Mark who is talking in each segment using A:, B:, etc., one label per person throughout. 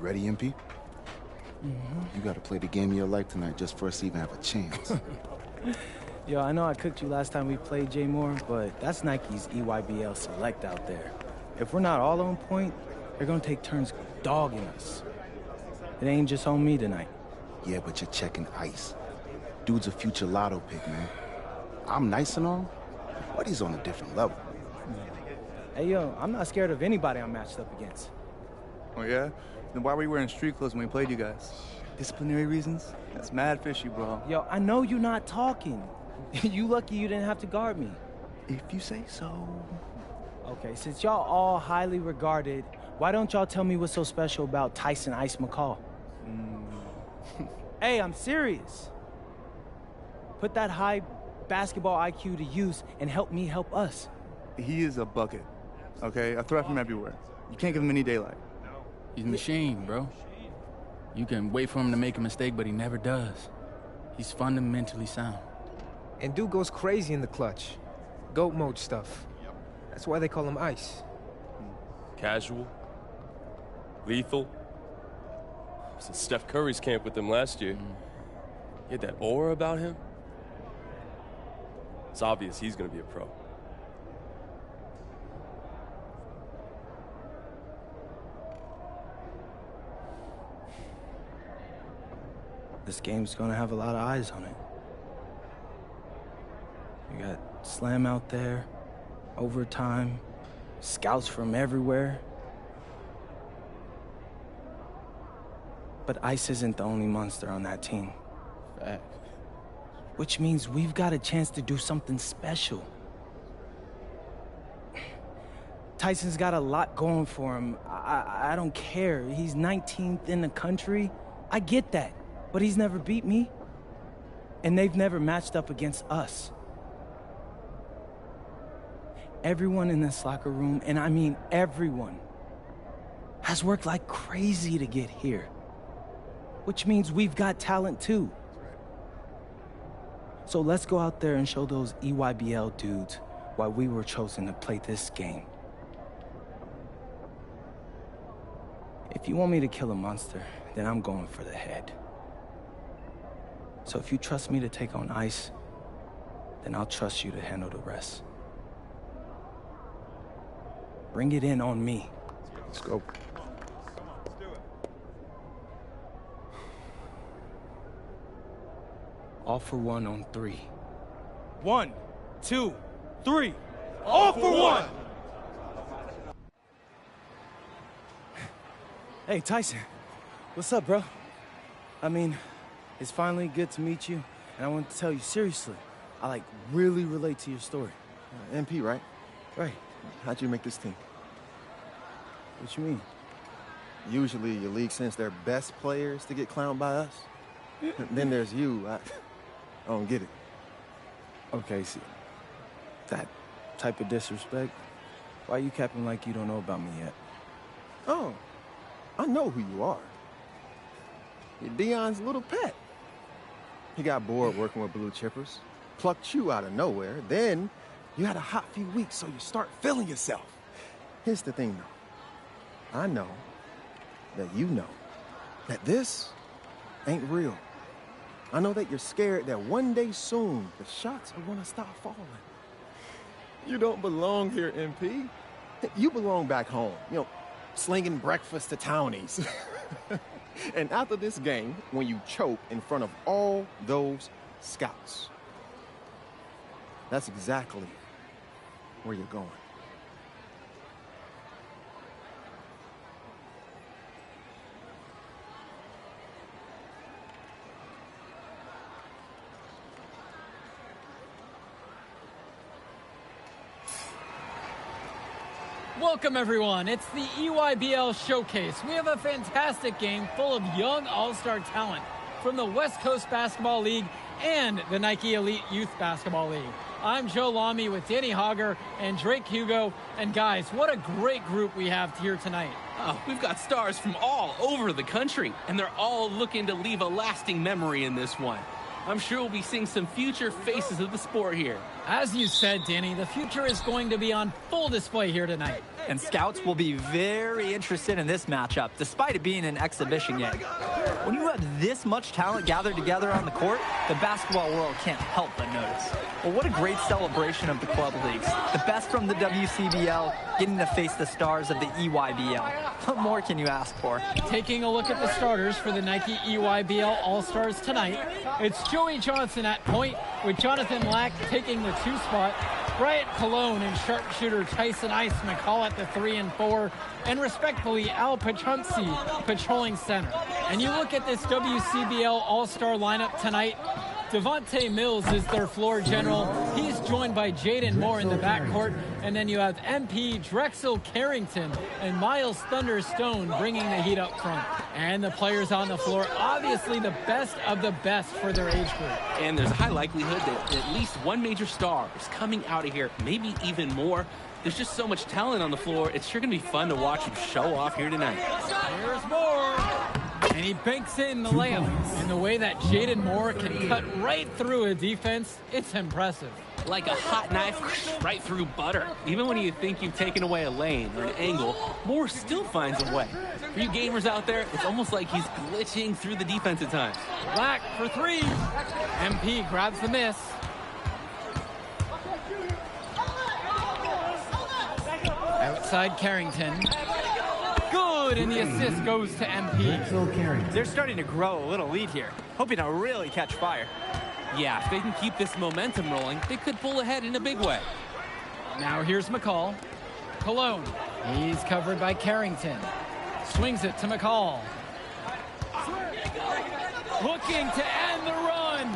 A: ready, MP? You gotta play the game of your life tonight just for us to even have a chance.
B: Yo, I know I cooked you last time we played J Moore, but that's Nike's EYBL Select out there. If we're not all on point, they're gonna take turns dogging us. It ain't just on me tonight.
A: Yeah, but you're checking ice. Dude's a future lotto pick, man. I'm nice and all, but he's on a different level.
B: Hey, yo, I'm not scared of anybody I'm matched up against.
C: Oh, yeah? Then why were you wearing street clothes when we played you guys? Disciplinary reasons? That's mad fishy, bro.
B: Yo, I know you're not talking. You lucky you didn't have to guard me.
C: If you say so.
B: Okay, since y'all all highly regarded, why don't y'all tell me what's so special about Tyson Ice McCall? Hey, I'm serious. Put that high basketball IQ to use and help me help us.
C: He is a bucket, okay? I threat from everywhere. You can't give him any daylight.
D: He's a machine, bro. You can wait for him to make a mistake, but he never does. He's fundamentally sound.
E: And dude goes crazy in the clutch. GOAT mode stuff. That's why they call him Ice.
F: Casual. Lethal. I was in Steph Curry's camp with him last year. He had that aura about him. It's obvious he's gonna be a pro.
B: This game's gonna have a lot of eyes on it. You got Slam out there, overtime, scouts from everywhere. But Ice isn't the only monster on that team.
D: Fact.
B: Which means we've got a chance to do something special. Tyson's got a lot going for him. I don't care. He's 19th in the country. I get that. But he's never beat me. And they've never matched up against us. Everyone in this locker room, and I mean everyone, has worked like crazy to get here. Which means we've got talent too. So let's go out there and show those EYBL dudes why we were chosen to play this game. If you want me to kill a monster, then I'm going for the head. So if you trust me to take on Ice, then I'll trust you to handle the rest. Bring it in on me.
A: Let's go.
B: All for one on 3. 1, 2, 3. All for one! Hey, Tyson. What's up, bro? I mean, it's finally good to meet you, and I want to tell you seriously, I really relate to your story.
A: MP, right?
B: Right.
A: How'd you make this team?
B: What you mean?
A: Usually your league sends their best players to get clowned by us. Then there's you. I don't get it.
B: Okay, see, that type of disrespect, why you capping like you don't know about me yet?
A: Oh, I know who you are. You're Dion's little pet. He got bored working with blue chippers, plucked you out of nowhere, then you had a hot few weeks, so you start feeling yourself. Here's the thing, though. I know that you know that this ain't real. I know that you're scared that one day soon the shots are gonna stop falling. You don't belong here, MP. You belong back home, slinging breakfast to townies. And after this game, when you choke in front of all those scouts, that's exactly where you're going.
G: Welcome, everyone. It's the EYBL Showcase. We have a fantastic game full of young all-star talent from the West Coast Basketball League and the Nike Elite Youth Basketball League. I'm Joe Lamy with Danny Hogger and Drake Hugo. And guys, what a great group we have here tonight.
H: Oh, we've got stars from all over the country, and they're all looking to leave a lasting memory in this one. I'm sure we'll be seeing some future faces of the sport here.
G: As you said, Danny, the future is going to be on full display here tonight.
I: And scouts will be very interested in this matchup, despite it being an exhibition game. When you have this much talent gathered together on the court, the basketball world can't help but notice. Well, what a great celebration of the club leagues. The best from the WCBL getting to face the stars of the EYBL. What more can you ask for?
G: Taking a look at the starters for the Nike EYBL All-Stars tonight, it's Joey Johnson at point, with Jonathan Lack taking the 2 spot, Bryant Cologne and sharpshooter Tyson Ice McCall at the 3 and 4, and respectfully Al Pachunsi patrolling center. And you look at this WCBL All-Star lineup tonight, Devontae Mills is their floor general. He's joined by Jaden Moore in the backcourt. And then you have MP Drexel Carrington and Miles Thunderstone bringing the heat up front. And the players on the floor, obviously the best of the best for their age group.
H: And there's a high likelihood that at least one major star is coming out of here, maybe even more. There's just so much talent on the floor. It's sure going to be fun to watch them show off here tonight.
G: Here's Moore. And he banks in the layup. And the way that Jaden Moore can cut right through a defense, it's impressive.
H: Like a hot knife right through butter. Even when you think you've taken away a lane or an angle, Moore still finds a way. For you gamers out there, it's almost like he's glitching through the defense at times.
G: Black for 3. MP grabs the miss. Outside Carrington. Good, and the assist goes to MP.
I: They're starting to grow a little lead here, hoping to really catch fire.
H: Yeah, if they can keep this momentum rolling, they could pull ahead in a big way.
G: Now here's McCall. Cologne. He's covered by Carrington. Swings it to McCall. Looking to end the run.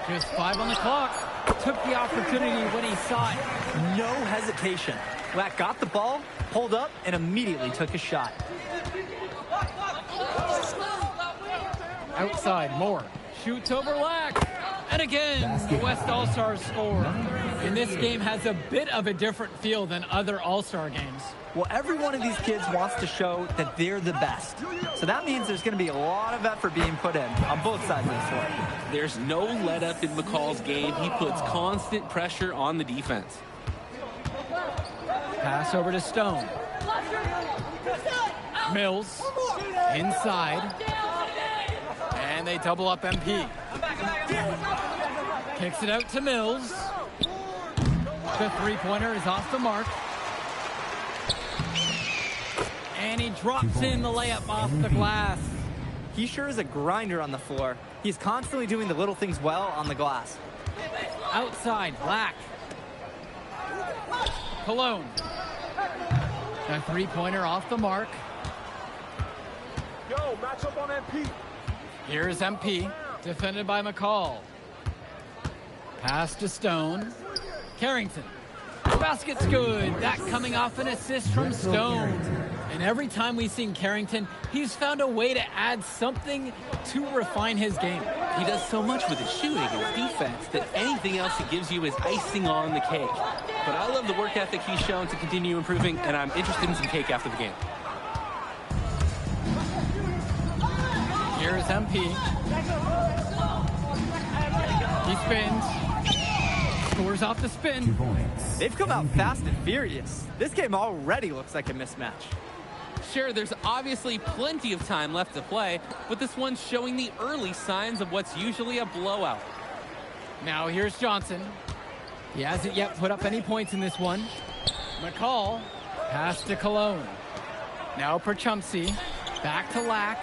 G: Just 5 on the clock. Took the opportunity when he saw it.
I: No hesitation. Lack got the ball, pulled up, and immediately took a shot.
G: Outside, Moore. Shoots over Lack. And again, the West All-Stars score. And this game has a bit of a different feel than other All-Star games.
I: Well, every one of these kids wants to show that they're the best. So that means there's going to be a lot of effort being put in on both sides of the floor.
H: There's no let-up in McCall's game. He puts constant pressure on the defense.
G: Pass over to Stone. Mills. Inside. And they double up MP. Kicks it out to Mills. The three-pointer is off the mark. And he drops in the layup off the glass.
I: He sure is a grinder on the floor. He's constantly doing the little things well on the glass.
G: Outside, Black. Cologne. A three-pointer off the mark.
J: Yo, match up on MP.
G: Here's MP, defended by McCall. Pass to Stone. Carrington. Basket's good. That coming off an assist from Stone. And every time we've seen Carrington, he's found a way to add something to refine his game.
H: He does so much with his shooting and his defense that anything else he gives you is icing on the cake. But I love the work ethic he's shown to continue improving, and I'm interested in some cake after the game.
G: Here's MP. He spins. Scores off the spin.
I: They've come out fast and furious. This game already looks like a mismatch.
H: Sure, there's obviously plenty of time left to play, but this one's showing the early signs of what's usually a blowout.
G: Now here's Johnson. He hasn't yet put up any points in this one. McCall. Pass to Cologne. Now Perchumsey. Back to Lack.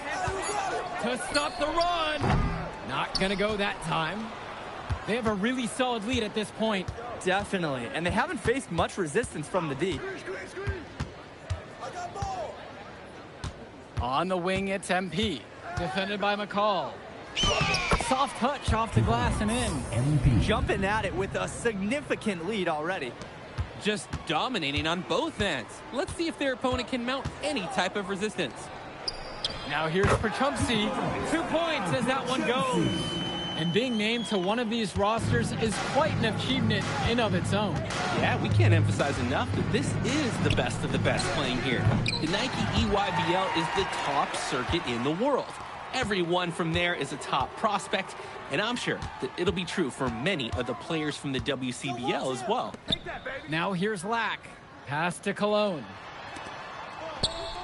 G: To stop the run. Not gonna go that time. They have a really solid lead at this point.
I: Definitely, and they haven't faced much resistance from the D.
G: On the wing, it's MP. Defended by McCall. Soft touch off the glass and in.
I: Jumping at it with a significant lead already.
H: Just dominating on both ends. Let's see if their opponent can mount any type of resistance.
G: Now here's Perchumsey. 2 points as that one goes. And being named to one of these rosters is quite an achievement in of its own.
H: Yeah, we can't emphasize enough that this is the best of the best playing here. The Nike EYBL is the top circuit in the world. everyone from there is a top prospect, and I'm sure that it'll be true for many of the players from the WCBL as well.
G: Now here's Lack. Pass to Cologne.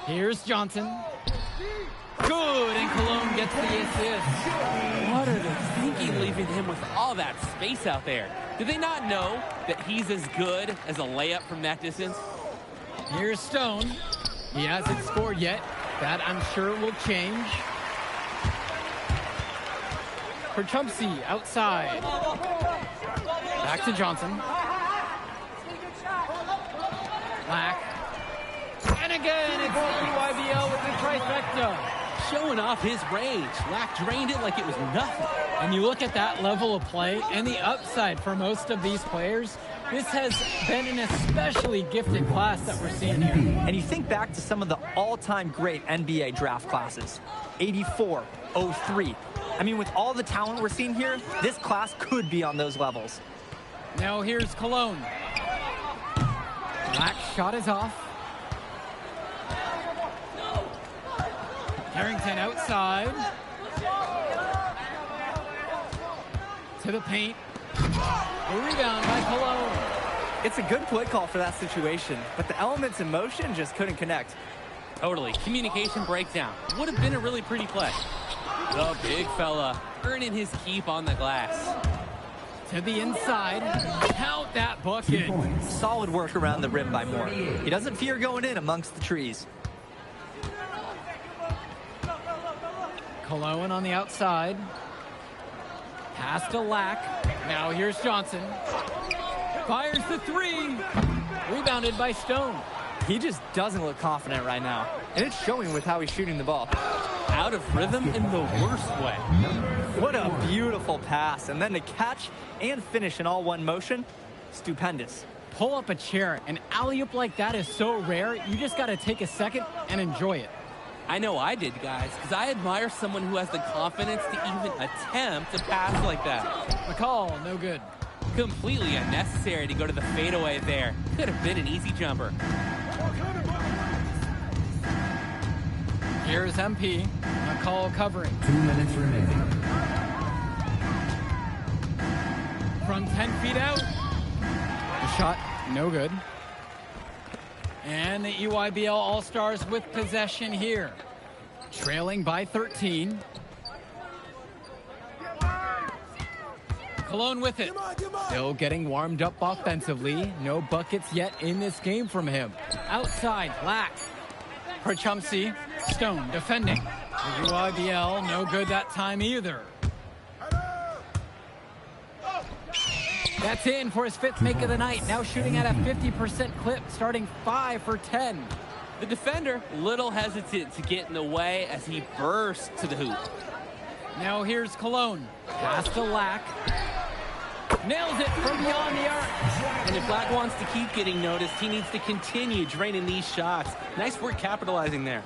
G: Here's Johnson. Good, and Cologne gets the assist.
H: What are they thinking leaving him with all that space out there? Do they not know that he's as good as a layup from that distance?
G: Here's Stone. He hasn't scored yet. That, I'm sure, will change. For Trumpsy, outside. Back to Johnson. Lack. And again, it's the EYBL with the trifecta.
H: Showing off his range. Lack drained it like it was nothing.
G: And you look at that level of play and the upside for most of these players, this has been an especially gifted class that we're seeing here.
I: And you think back to some of the all-time great NBA draft classes. 84, 03. I mean, with all the talent we're seeing here, this class could be on those levels.
G: Now here's Cologne. Lack's shot is off. Harrington outside. To the paint. A rebound by Cologne.
I: It's a good play call for that situation, but the elements in motion just couldn't connect.
H: Totally. Communication breakdown. Would have been a really pretty play. The big fella earning his keep on the glass.
G: To the inside. Count that bucket.
I: Solid work around the rim by Moore. He doesn't fear going in amongst the trees.
G: Cologne on the outside. Pass to Lack. Now here's Johnson. Fires the three. Rebounded by Stone.
I: He just doesn't look confident right now. And it's showing with how he's shooting the ball.
H: Out of rhythm in the worst way.
I: What a beautiful pass. And then to catch and finish in all one motion, stupendous.
G: Pull up a chair. An alley-oop like that is so rare, you just got to take a second and enjoy it.
H: I know I did, guys, because I admire someone who has the confidence to even attempt a pass like that.
G: McCall, no good.
H: Completely unnecessary to go to the fadeaway there. Could have been an easy jumper.
G: Here's MP. McCall covering.
J: 2 minutes remaining.
G: From 10 feet out. The shot, no good. And the EYBL All-Stars with possession here. Trailing by 13. Cologne with it. Still getting warmed up offensively. No buckets yet in this game from him. Outside, Lack. For Chumsey. Stone defending. The EYBL, no good that time either. That's in for his fifth make of the night. Now shooting at a 50% clip, starting 5 for 10.
H: The defender, little hesitant to get in the way as he bursts to the hoop.
G: Now here's Cologne. Pass to Lack. Nails it from beyond the arc.
H: And if Lack wants to keep getting noticed, he needs to continue draining these shots. Nice work capitalizing there.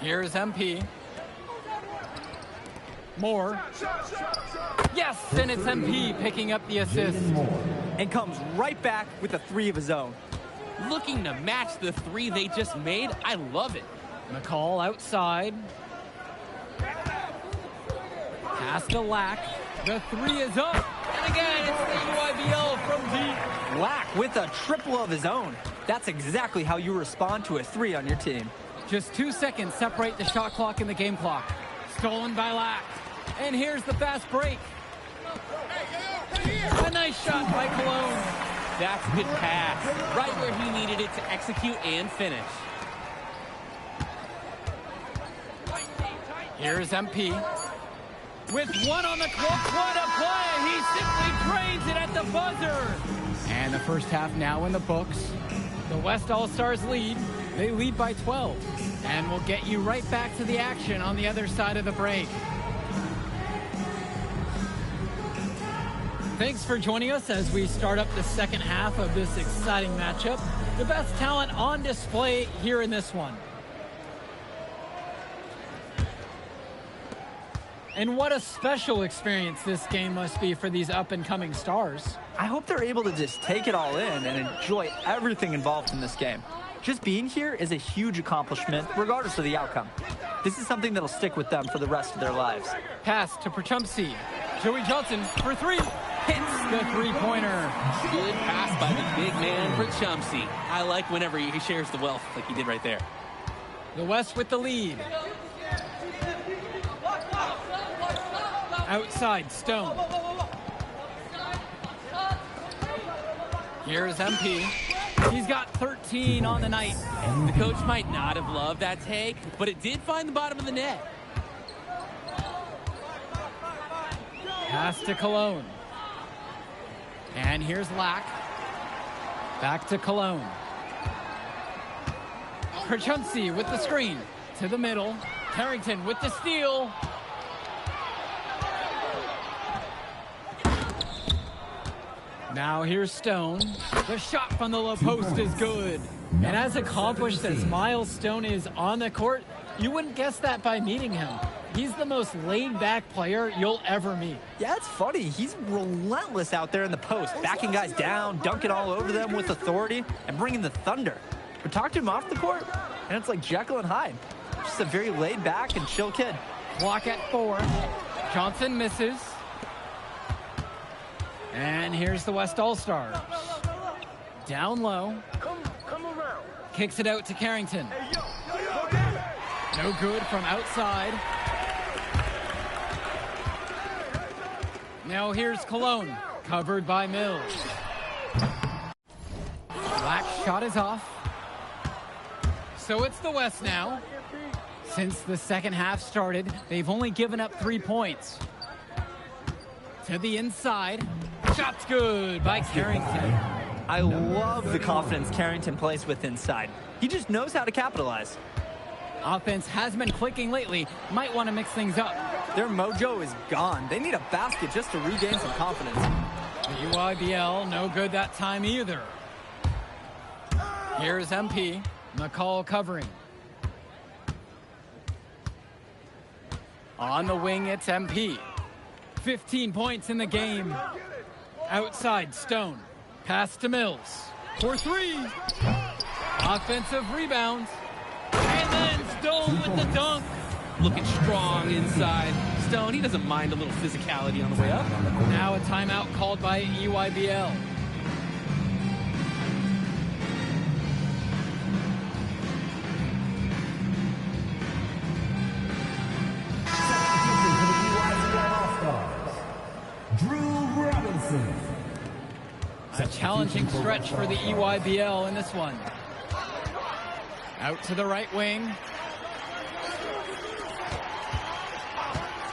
G: Here's MP. Moore. Yes, and it's MP picking up the assist.
I: And comes right back with a three of his own.
H: Looking to match the three they just made. I love it.
G: McCall outside. Pass to Lack. The three is up. And again, it's the EYBL from deep.
I: Lack with a triple of his own. That's exactly how you respond to a three on your team.
G: Just 2 seconds separate the shot clock and the game clock. Stolen by Lack. And here's the fast break. A nice shot by Cologne.
H: That's a good pass. Right where he needed it to execute and finish.
G: Here's MP. With one on the clock, what a play! He simply drains it at the buzzer. And the first half now in the books. The West All-Stars lead. They lead by 12. And we'll get you right back to the action on the other side of the break. Thanks for joining us as we start up the second half of this exciting matchup. The best talent on display here in this one. And what a special experience this game must be for these up-and-coming stars.
I: I hope they're able to just take it all in and enjoy everything involved in this game. Just being here is a huge accomplishment, regardless of the outcome. This is something that'll stick with them for the rest of their lives.
G: Pass to Perchumsey. Joey Johnson for three. Hits the three-pointer.
H: Good pass by the big man for Chumsey. I like whenever he shares the wealth like he did right there.
G: The West with the lead. Outside, Stone. Here's MP. He's got 13 on the night.
H: The coach might not have loved that take, but it did find the bottom of the net.
G: Pass to Cologne. And here's Lack. Back to Cologne. Perchumsey with the screen. To the middle. Carrington with the steal. Now here's Stone. The shot from the low post is good. And as accomplished as Miles Stone is on the court, you wouldn't guess that by meeting him. He's the most laid-back player you'll ever meet.
I: Yeah, it's funny. He's relentless out there in the post, backing guys down, dunking all over them with authority, and bringing the thunder. But talk to him off the court, and it's like Jekyll and Hyde. Just a very laid-back and chill kid.
G: Clock at 4. Johnson misses. And here's the West All-Stars. Down low. Kicks it out to Carrington. No good from outside. Now here's Cologne, covered by Mills. Black's shot is off. So it's the West now. Since the second half started, they've only given up 3 points. To the inside. Shot's good by Carrington.
I: I love the confidence Carrington plays with inside. He just knows how to capitalize.
G: Offense has been clicking lately. Might want to mix things up.
I: Their mojo is gone. They need a basket just to regain some confidence.
G: The UIBL, no good that time either. Here's MP. McCall covering. On the wing, it's MP. 15 points in the game. Outside, Stone. Pass to Mills. For three. Offensive rebound. And then Stone with the dunk.
H: Looking strong inside. Stone, he doesn't mind a little physicality on the way up.
G: Now a timeout called by EYBL. A challenging stretch for the EYBL in this one. Out to the right wing.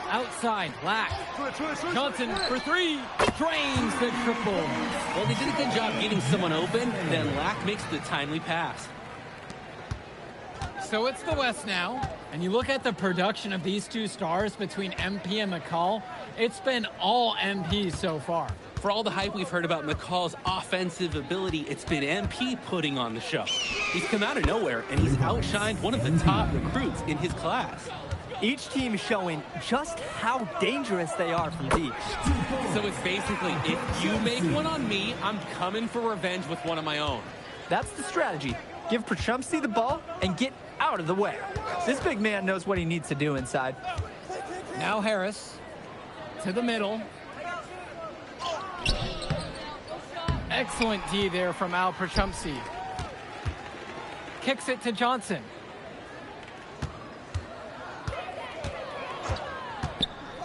G: Outside, Black. Johnson for three. Drains the triple.
H: Well, they did a good job getting someone open, then Lack makes the timely pass.
G: So it's the West now, and you look at the production of these two stars between MP and McCall, it's been all MP so far.
H: For all the hype we've heard about McCall's offensive ability, it's been MP putting on the show. He's come out of nowhere, and he's outshined one of the top recruits in his class.
I: Each team showing just how dangerous they are from deep.
H: So it's basically, if you make one on me, I'm coming for revenge with one of my own.
I: That's the strategy. Give Perchumsey the ball and get out of the way. This big man knows what he needs to do inside.
G: Now Harris to the middle. Excellent D there from Al Perchumsey. Kicks it to Johnson.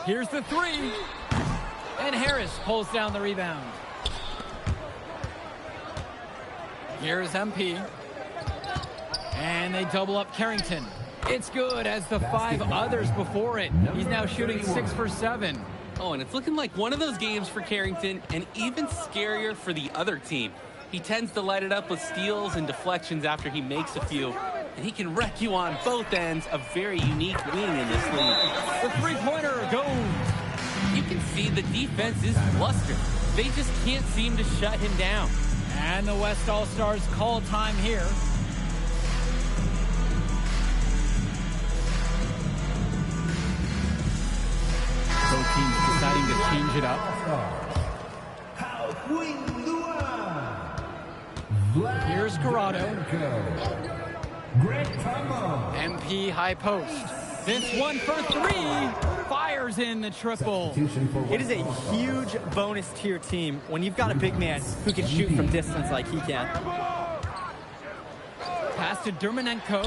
G: Here's the three. And Harris pulls down the rebound. Here's MP. And they double up Carrington. It's good as the 5 others before it. He's now shooting 6 for 7.
H: Oh, and it's looking like one of those games for Carrington, and even scarier for the other team. He tends to light it up with steals and deflections after he makes a few, and he can wreck you on both ends. A very unique wing in this league.
G: The three-pointer goes.
H: You can see the defense is flustered. They just can't seem to shut him down.
G: And the West All-Stars call time here. Both teams deciding to change it up. Here's Corrado. MP high post. This one for three. Fires in the triple.
I: It is a huge bonus to your team when you've got a big man who can shoot from distance like he can.
G: Pass to Dermonenko.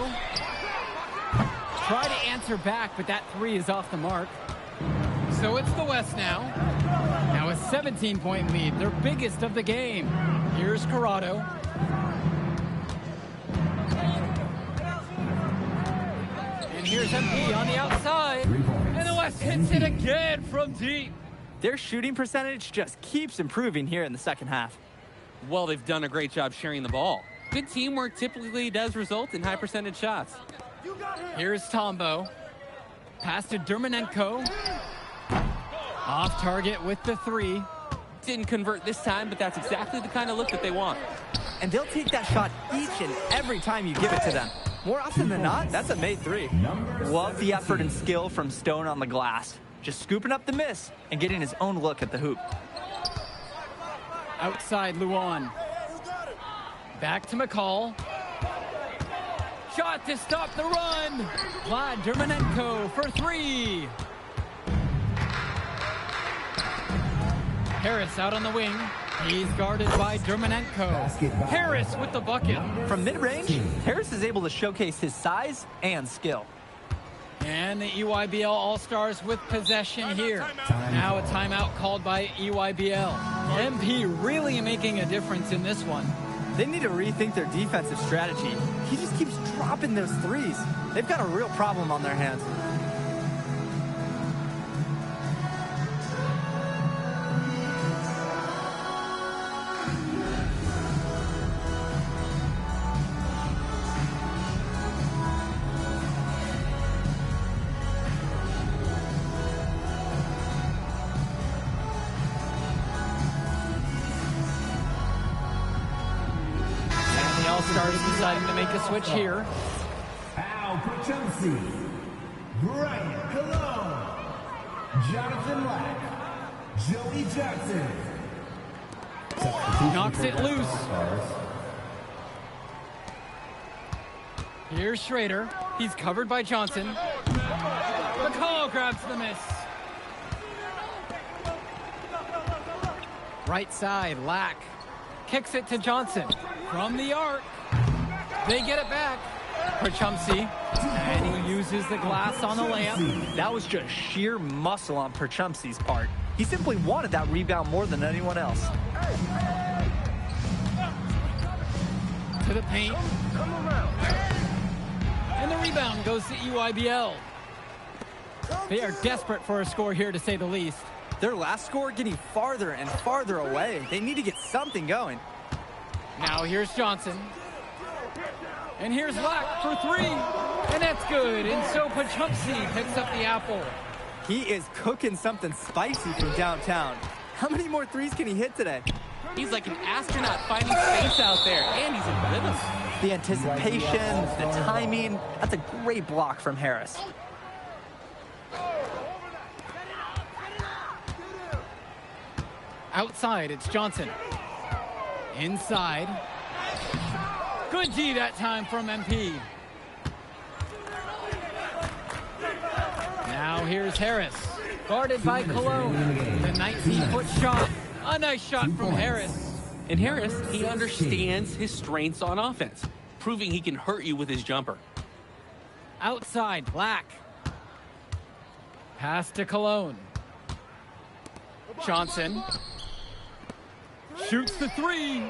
G: Try to answer back, but that three is off the mark. So it's the West now. Now a 17-point lead, their biggest of the game. Here's Corrado. And here's MP on the outside. And the West hits it again from deep.
I: Their shooting percentage just keeps improving here in the second half.
H: Well, they've done a great job sharing the ball. Good teamwork typically does result in high percentage shots.
G: Here's Tombo. Pass to Dermonenko. Off target with the three.
H: Didn't convert this time, but that's exactly the kind of look that they want.
I: And they'll take that shot each and every time you give it to them. More often than not, that's a made three. Love the effort and skill from Stone on the glass. Just scooping up the miss and getting his own look at the hoop.
G: Outside Luan. Back to McCall. Shot to stop the run. Vlad Dermonenko for three. Harris out on the wing. He's guarded by Dermonenko. Harris with the bucket.
I: From mid-range, Harris is able to showcase his size and skill.
G: And the EYBL All-Stars with possession here. Now a timeout called by EYBL. MP really making a difference in this one.
I: They need to rethink their defensive strategy. He just keeps dropping those threes. They've got a real problem on their hands.
G: All-Stars deciding to make a switch here.
J: Al Pachumsi, Brian Cologne, Jonathan Lack, Joey Johnson.
G: Knocks it loose. Here's Schrader. He's covered by Johnson. McCall grabs the miss. Right side, Lack. Kicks it to Johnson. From the arc. They get it back. Perchumsey. And he uses the glass on the layup.
I: That was just sheer muscle on Perchumsey's part. He simply wanted that rebound more than anyone else.
G: To the paint. And the rebound goes to EYBL. They are desperate for a score here, to say the least.
I: Their last score getting farther and farther away. They need to get something going.
G: Now here's Johnson. And here's Lack for three. And that's good. And so Pachumsey picks up the apple.
I: He is cooking something spicy from downtown. How many more threes can he hit today?
H: He's like an astronaut finding space out there, and he's in rhythm.
I: The anticipation, the timing, that's a great block from Harris.
G: Outside, it's Johnson. Inside. Good D that time from MP. Now here's Harris. Guarded by Cologne. The 19-foot shot. A nice shot from Harris.
H: And Harris, he understands his strengths on offense, proving he can hurt you with his jumper.
G: Outside, Black. Pass to Cologne. Johnson. Shoots the three.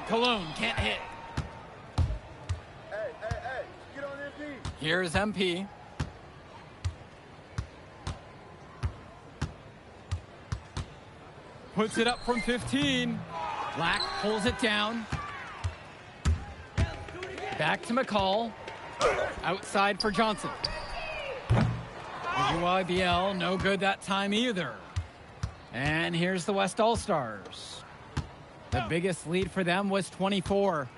G: Cologne can't hit.
A: Get on MP.
G: Here's MP. Puts it up from 15. Black pulls it down. Back to McCall. Outside for Johnson. UIBL, no good that time either. And here's the West All-Stars. The biggest lead for them was 24.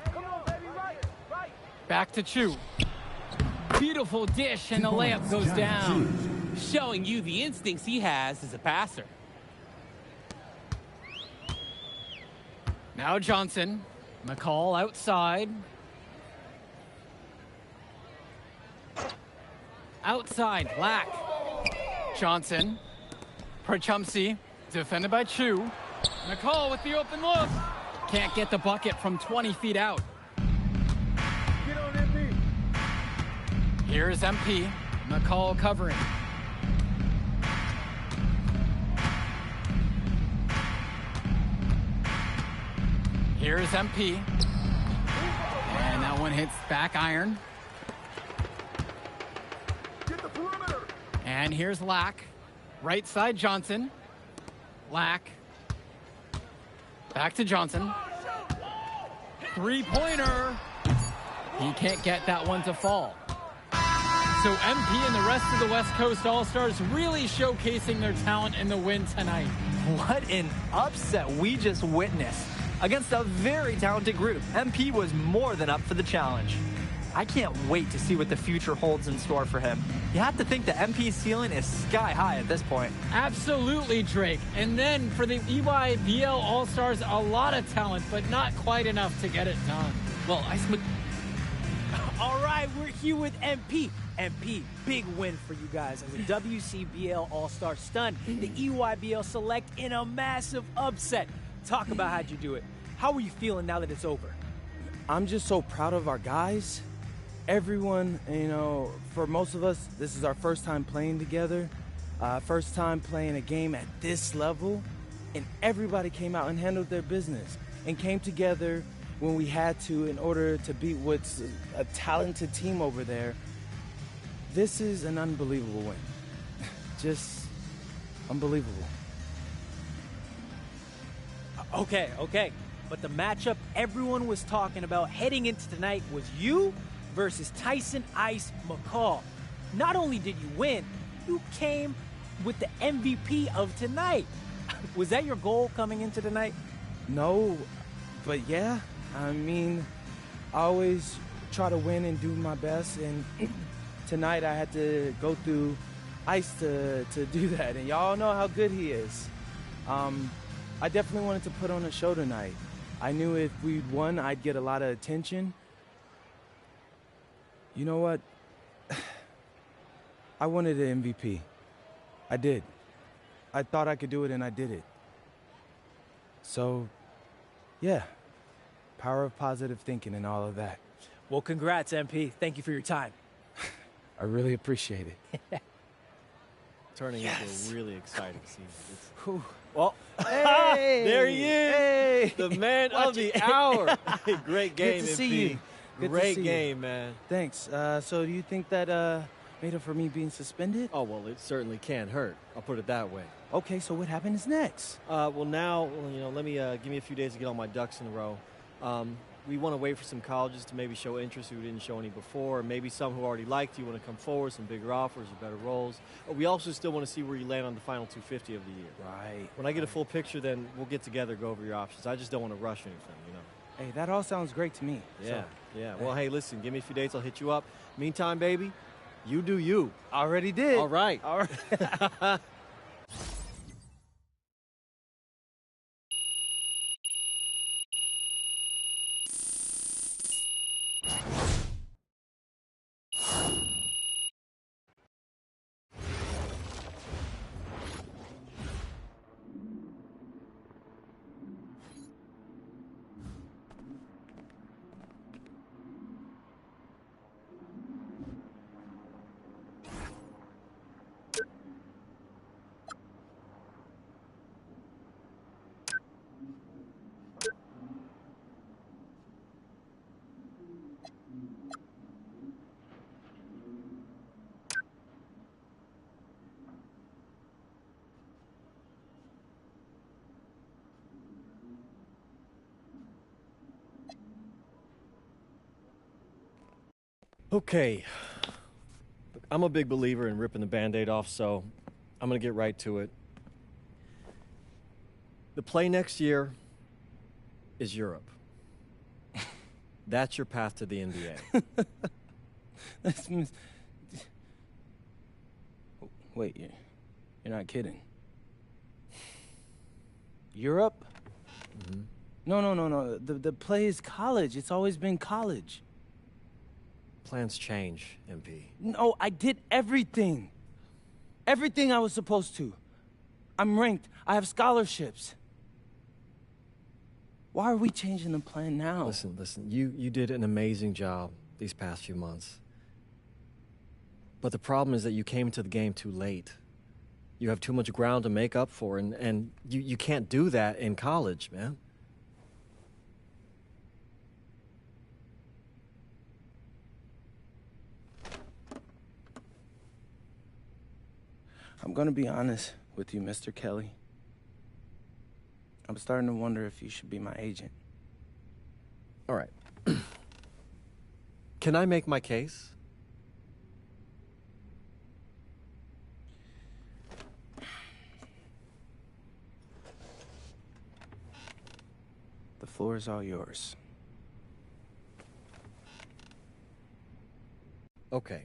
G: Back to Chu. Beautiful dish, and the layup goes down.
H: Showing you the instincts he has as a passer.
G: Now Johnson. McCall outside. Outside, Lack. Johnson. Prachumsey, defended by Chu. McCall with the open look. Can't get the bucket from 20 feet out.
J: Get on MP.
G: Here's MP. McCall covering. Here's MP. And that one hits back iron.
J: Get the perimeter.
G: And here's Lack. Right side Johnson. Lack. Back to Johnson. Three-pointer. He can't get that one to fall. So MP and the rest of the West Coast All-Stars really showcasing their talent in the win tonight.
I: What an upset we just witnessed. Against a very talented group, MP was more than up for the challenge. I can't wait to see what the future holds in store for him. You have to think the MP's ceiling is sky high at this point.
G: Absolutely, Drake. And then for the EYBL All-Stars, a lot of talent, but not quite enough to get it done.
H: Well,
K: All right, we're here with MP. MP, big win for you guys as a WCBL All-Star stun. The EYBL Select in a massive upset. Talk about how'd you do it. How are you feeling now that it's over?
B: I'm just so proud of our guys. Everyone, you know, for most of us, this is our first time playing together, first time playing a game at this level, and everybody came out and handled their business and came together when we had to in order to beat what's a talented team over there. This is an unbelievable win. Just unbelievable.
K: Okay. But the matchup everyone was talking about heading into tonight was you versus Tyson Ice McCall. Not only did you win, you came with the MVP of tonight. Was that your goal coming into tonight?
B: No, but yeah, I mean, I always try to win and do my best, and tonight I had to go through Ice to do that, and y'all know how good he is. I definitely wanted to put on a show tonight. I knew if we'd won, I'd get a lot of attention. You know what? I wanted an MVP. I did. I thought I could do it, and I did it. So, yeah, power of positive thinking and all of that.
K: Well, congrats, MP. Thank you for your time.
B: I really appreciate it.
L: Turning into a really exciting scene.
K: Well,
L: hey, there he is,
B: hey,
L: the man of the hour. Great game,
B: Good to
L: MP.
B: see you. Good
L: Great
B: to see
L: game,
B: you.
L: man.
B: Thanks. So do you think that made up for me being suspended?
L: Oh, well, it certainly can't hurt. I'll put it that way.
B: Okay, so what happens next?
L: Well, now, let me give me a few days to get all my ducks in a row. We want to wait for some colleges to maybe show interest who didn't show any before, or maybe some who already liked you want to come forward, some bigger offers or better roles. We also still want to see where you land on the final 250 of the year.
B: Right.
L: When I get a full picture, then we'll get together, go over your options. I just don't want to rush anything,
B: Hey, that all sounds great to me.
L: Yeah,
B: So,
L: yeah. Well, hey, listen, give me a few dates, I'll hit you up. Meantime, baby, you do you.
B: already did.
L: All right.
B: All right.
L: Okay. Look, I'm a big believer in ripping the Band-Aid off, so I'm going to get right to it. The play next year is Europe. That's your path to the NBA.
B: Wait, you're not kidding. Europe?
L: Mm-hmm.
B: No. The play is college. It's always been college.
L: Plans change, MP.
B: No, I did everything. Everything I was supposed to. I'm ranked. I have scholarships. Why are we changing the plan now?
L: Listen. You did an amazing job these past few months. But the problem is that you came into the game too late. You have too much ground to make up for, and you can't do that in college, man.
B: I'm gonna be honest with you, Mr. Kelly. I'm starting to wonder if you should be my agent.
L: All right. Can I make my case?
B: The floor is all yours.
L: Okay.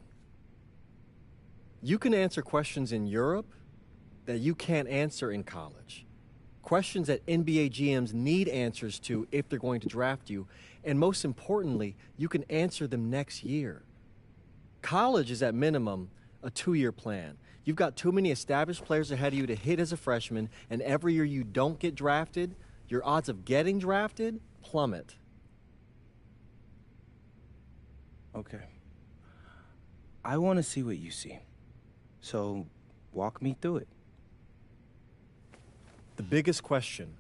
L: You can answer questions in Europe that you can't answer in college. Questions that NBA GMs need answers to if they're going to draft you. And most importantly, you can answer them next year. College is at minimum a 2-year plan. You've got too many established players ahead of you to hit as a freshman, and every year you don't get drafted, your odds of getting drafted plummet.
B: Okay. I want to see what you see. So, walk me through it.
L: The biggest question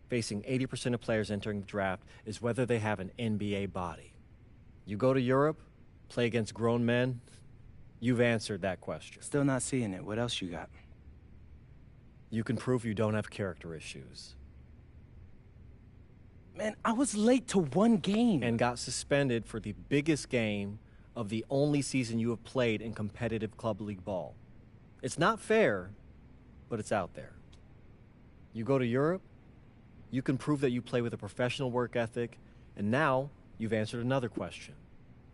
L: facing 80% of players entering the draft is whether they have an NBA body. You go to Europe, play against grown men, you've answered that question.
B: Still not seeing it. What else you got?
L: You can prove you don't have character issues.
B: Man, I was late to one game.
L: And got suspended for the biggest game of the only season you have played in competitive club league ball. It's not fair, but it's out there. You go to Europe, you can prove that you play with a professional work ethic, and now you've answered another question,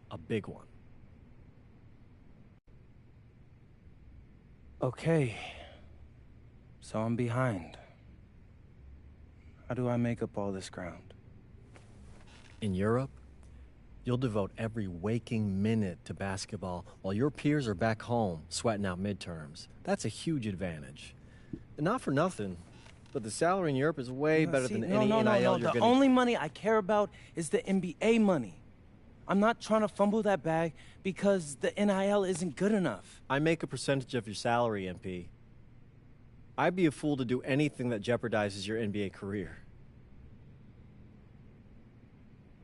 L: a big one.
B: Okay, so I'm behind. How do I make up all this ground?
L: In Europe, you'll devote every waking minute to basketball while your peers are back home sweating out midterms. That's a huge advantage. And not for nothing, but the salary in Europe is way better than any NIL you're
B: The
L: getting.
B: only money I care about is the NBA money. I'm not trying to fumble that bag because the NIL isn't good enough.
L: I make a percentage of your salary, MP. I'd be a fool to do anything that jeopardizes your NBA career.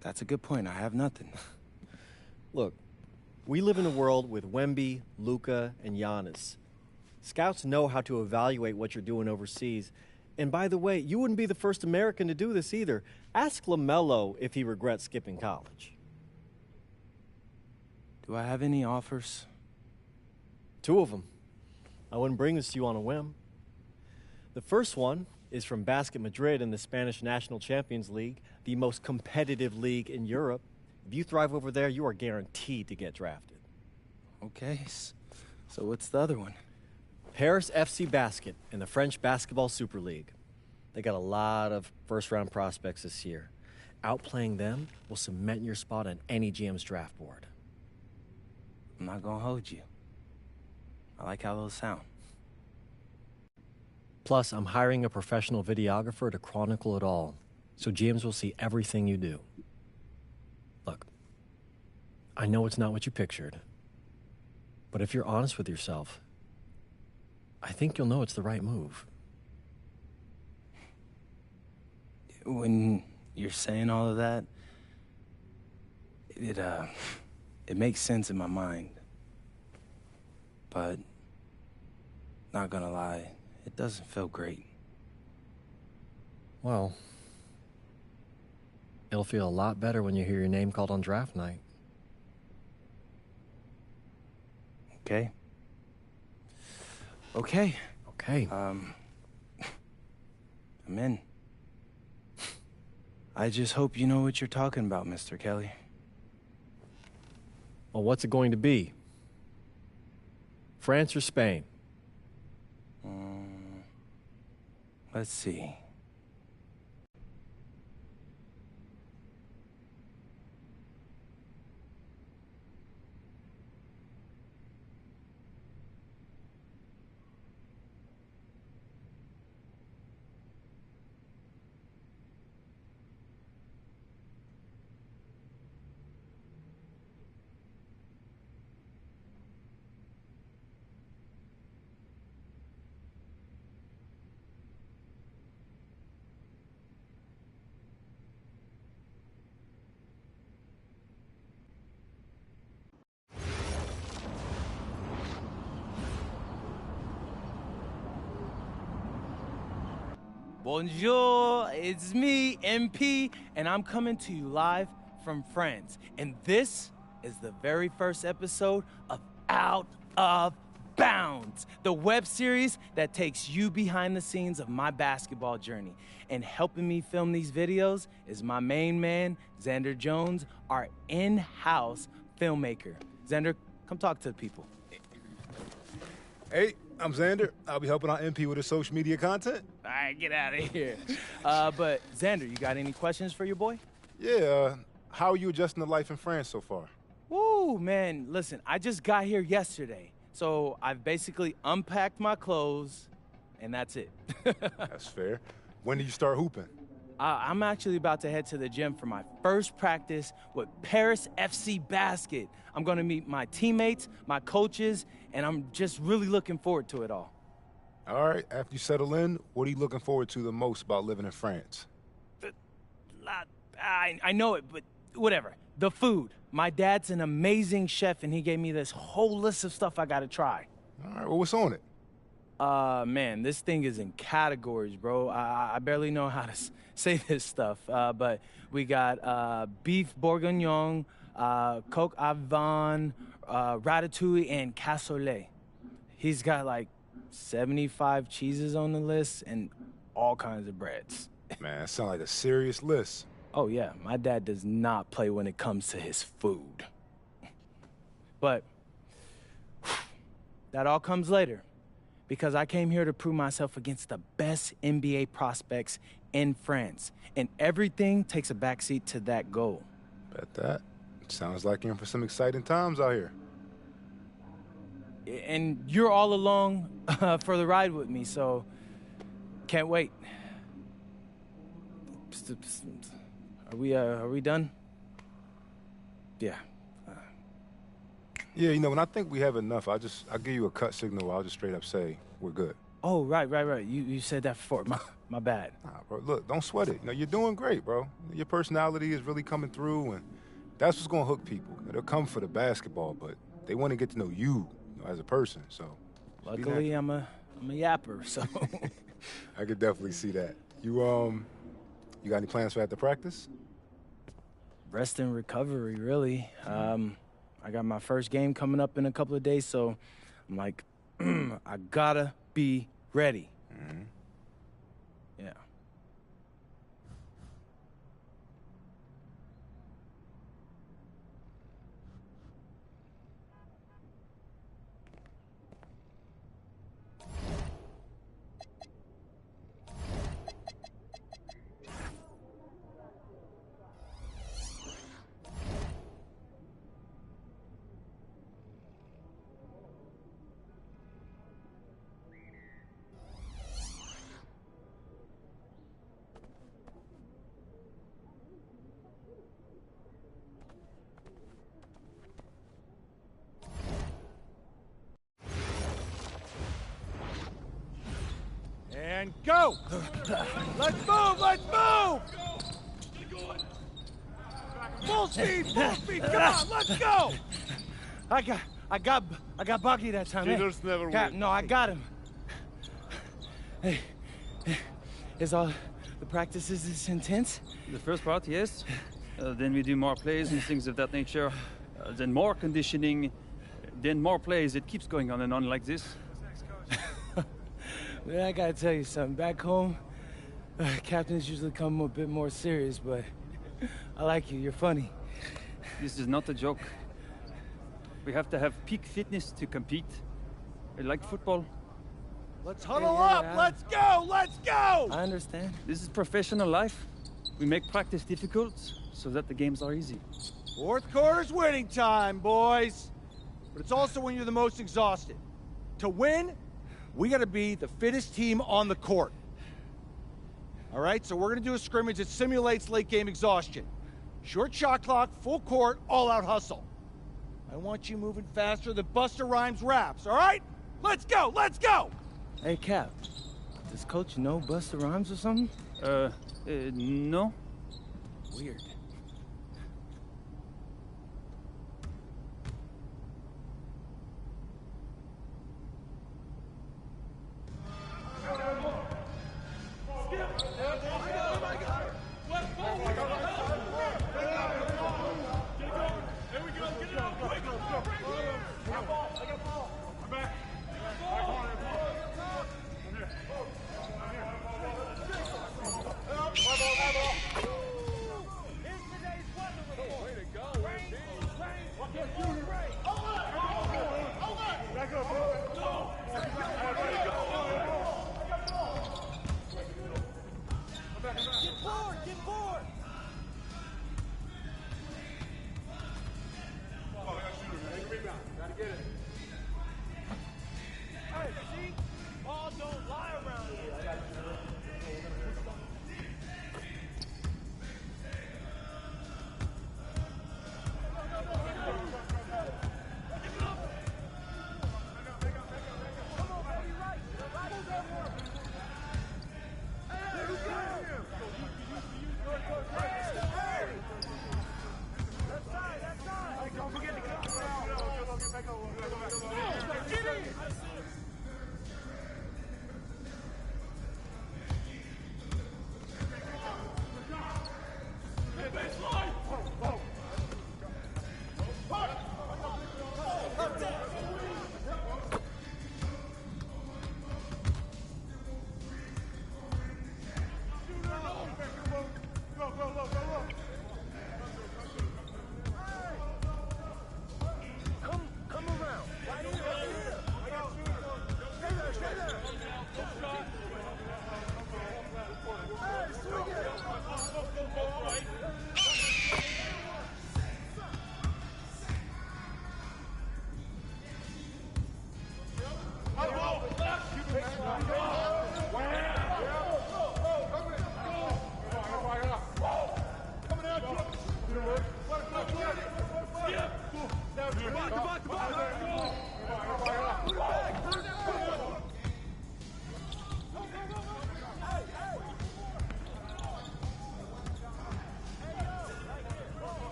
B: That's a good point. I have nothing.
L: Look, we live in a world with Wemby, Luka, and Giannis. Scouts know how to evaluate what you're doing overseas. And by the way, you wouldn't be the first American to do this either. Ask LaMelo if he regrets skipping college.
B: Do I have any offers?
L: 2 of them. I wouldn't bring this to you on a whim. The first one is from Basket Madrid in the Spanish National Champions League, the most competitive league in Europe. If you thrive over there, you are guaranteed to get drafted.
B: Okay, so what's the other one?
L: Paris FC Basket in the French Basketball Super League. They got a lot of first-round prospects this year. Outplaying them will cement your spot on any GM's draft board.
B: I'm not gonna hold you. I like how those sound.
L: Plus, I'm hiring a professional videographer to chronicle it all, so GMs will see everything you do. Look, I know it's not what you pictured, but if you're honest with yourself, I think you'll know it's the right move.
B: When you're saying all of that, it makes sense in my mind. But, not gonna lie, it doesn't feel great.
L: Well, it'll feel a lot better when you hear your name called on draft night.
B: Okay. Okay.
L: Okay.
B: I'm in. I just hope you know what you're talking about, Mr. Kelly.
L: Well, what's it going to be? France or Spain?
B: Let's see. Bonjour, it's me, MP, and I'm coming to you live from France. And this is the very first episode of Out of Bounds, the web series that takes you behind the scenes of my basketball journey. And helping me film these videos is my main man, Xander Jones, our in-house filmmaker. Xander, come talk to the people.
J: Hey, I'm Xander. I'll be helping out MP with his social media content.
B: All right, get out of here. But Xander, you got any questions for your boy?
J: Yeah, how are you adjusting to life in France so far?
B: Woo, man, listen, I just got here yesterday. So I've basically unpacked my clothes, and that's it.
J: That's fair. When do you start hooping?
B: I'm actually about to head to the gym for my first practice with Paris FC Basket. I'm gonna meet my teammates, my coaches, and I'm just really looking forward to it all.
J: All right, after you settle in, what are you looking forward to the most about living in France?
B: I know it, but whatever. The food. My dad's an amazing chef, and he gave me this whole list of stuff I gotta try.
J: All right, well, what's on it?
B: Man, this thing is in categories, bro. I barely know how to say this stuff, but we got beef bourguignon, coq au vin, ratatouille, and cassoulet. He's got like 75 cheeses on the list and all kinds of breads.
J: Man, that sounds like a serious list.
B: Oh, yeah, my dad does not play when it comes to his food. But that all comes later, because I came here to prove myself against the best NBA prospects in France, and everything takes a backseat to that goal.
J: Bet that. Sounds like you're in for some exciting times out here.
B: And you're all along for the ride with me, so can't wait. Are we done? Yeah.
J: Yeah, you know, when I think we have enough, I'll give you a cut signal. I'll just straight up say we're good.
B: Oh, right. You said that before. My bad.
J: Nah, bro, look, don't sweat it. You know, you're doing great, bro. Your personality is really coming through, and that's what's gonna hook people. They'll come for the basketball, but they want to get to know you, as a person. So,
B: luckily, I'm a yapper, so.
J: I could definitely see that. You got any plans for after practice?
B: Rest and recovery, really. I got my first game coming up in a couple of days, so I'm like, I gotta be ready.
J: Mm-hmm.
B: Yeah.
M: And go! Let's move! Let's move! Full speed! Full speed! Come on! Let's go!
B: I got Bucky that time.
M: Cheaters never win.
B: No, I got him. Hey, is all the practices this intense?
N: The first part, yes. Then we do more plays and things of that nature. Then more conditioning. Then more plays. It keeps going on and on like this.
B: Man, I gotta tell you something. Back home, captains usually come a bit more serious, but I like you. You're funny.
N: This is not a joke. We have to have peak fitness to compete. Like football.
M: Let's huddle up! Let's go! Let's go!
B: I understand.
N: This is professional life. We make practice difficult so that the games are easy.
M: Fourth quarter's winning time, boys. But it's also when you're the most exhausted. To win, we gotta be the fittest team on the court. All right, so we're gonna do a scrimmage that simulates late game exhaustion. Short shot clock, full court, all out hustle. I want you moving faster than Busta Rhymes raps, all right? Let's go, let's go!
B: Hey, Cap, does Coach know Busta Rhymes or something?
N: No.
B: Weird.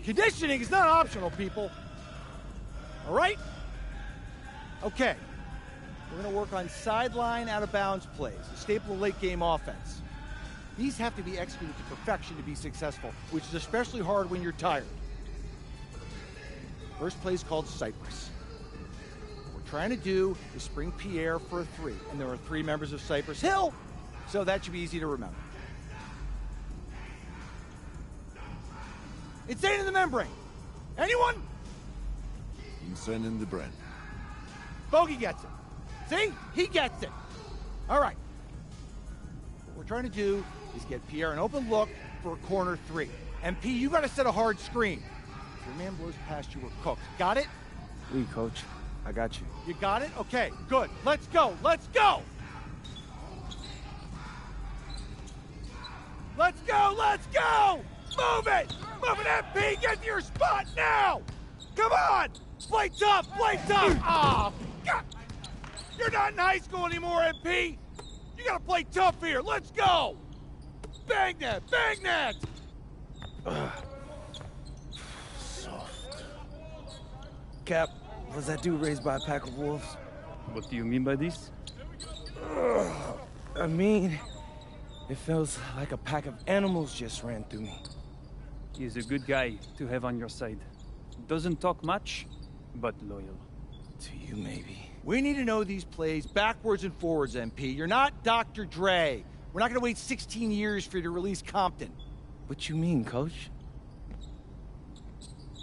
M: Conditioning is not optional, people. All right? Okay. We're going to work on sideline out-of-bounds plays, a staple of late-game offense. These have to be executed to perfection to be successful, which is especially hard when you're tired. First play is called Cypress. What we're trying to do is spring Pierre for a three, and there are 3 members of Cypress Hill, so that should be easy to remember. Insane in the membrane. Anyone?
O: Insane in the brain.
M: Bogey gets it. See? He gets it. All right. What we're trying to do is get Pierre an open look for a corner 3. MP, you got to set a hard screen. If your man blows past you, we're cooked. Got it?
B: Oui, coach. I got you.
M: You got it? Okay, good. Let's go. Let's go. Let's go. Let's go. Move it. Move it, MP. Get to your spot now. Come on. Play tough. Play tough. Oh, God. You're not in high school anymore, MP. You got to play tough here. Let's go. Bang that. Bang that.
B: Soft. Cap, was that dude raised by a pack of wolves?
N: What do you mean by this?
B: I mean, it feels like a pack of animals just ran through me.
N: He's a good guy to have on your side. Doesn't talk much, but loyal.
B: To you, maybe.
M: We need to know these plays backwards and forwards, MP. You're not Dr. Dre. We're not going to wait 16 years for you to release Compton.
B: What you mean, Coach?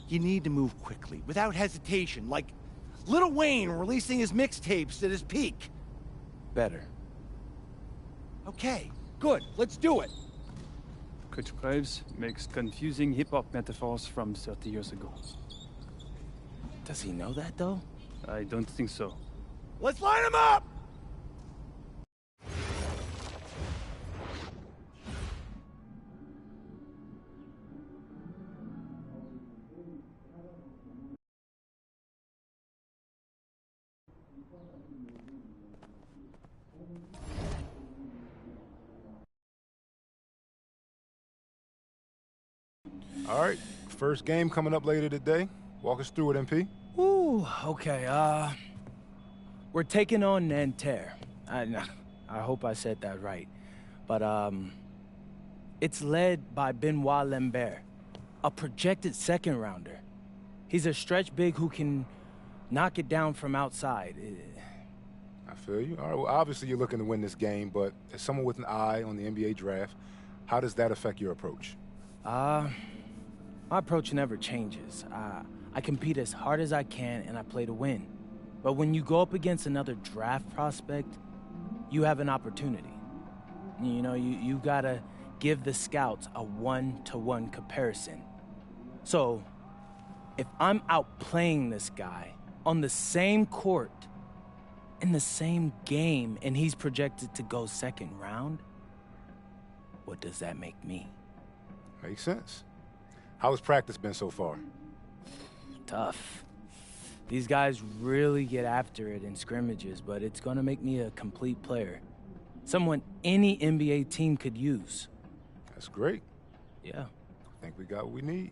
M: You need to move quickly, without hesitation, like Lil Wayne releasing his mixtapes at his peak.
B: Better.
M: Okay, good. Let's do it.
N: Coach Graves makes confusing hip-hop metaphors from 30 years ago.
B: Does he know that, though?
N: I don't think so.
M: Let's line him up!
J: All right, first game coming up later today. Walk us through it, MP.
B: Ooh, okay, we're taking on Nanterre. I hope I said that right. But, it's led by Benoit Lambert, a projected second-rounder. He's a stretch big who can knock it down from outside.
J: I feel you. All right, well, obviously you're looking to win this game, but as someone with an eye on the NBA draft, how does that affect your approach?
B: My approach never changes. I compete as hard as I can, and I play to win. But when you go up against another draft prospect, you have an opportunity. You know, you gotta give the scouts a one-to-one comparison. So, if I'm outplaying this guy on the same court, in the same game, and he's projected to go second round, what does that make me?
J: Makes sense. How has practice been so far?
B: Tough. These guys really get after it in scrimmages, but it's gonna make me a complete player. Someone any NBA team could use.
J: That's great.
B: Yeah.
J: I think we got what we need.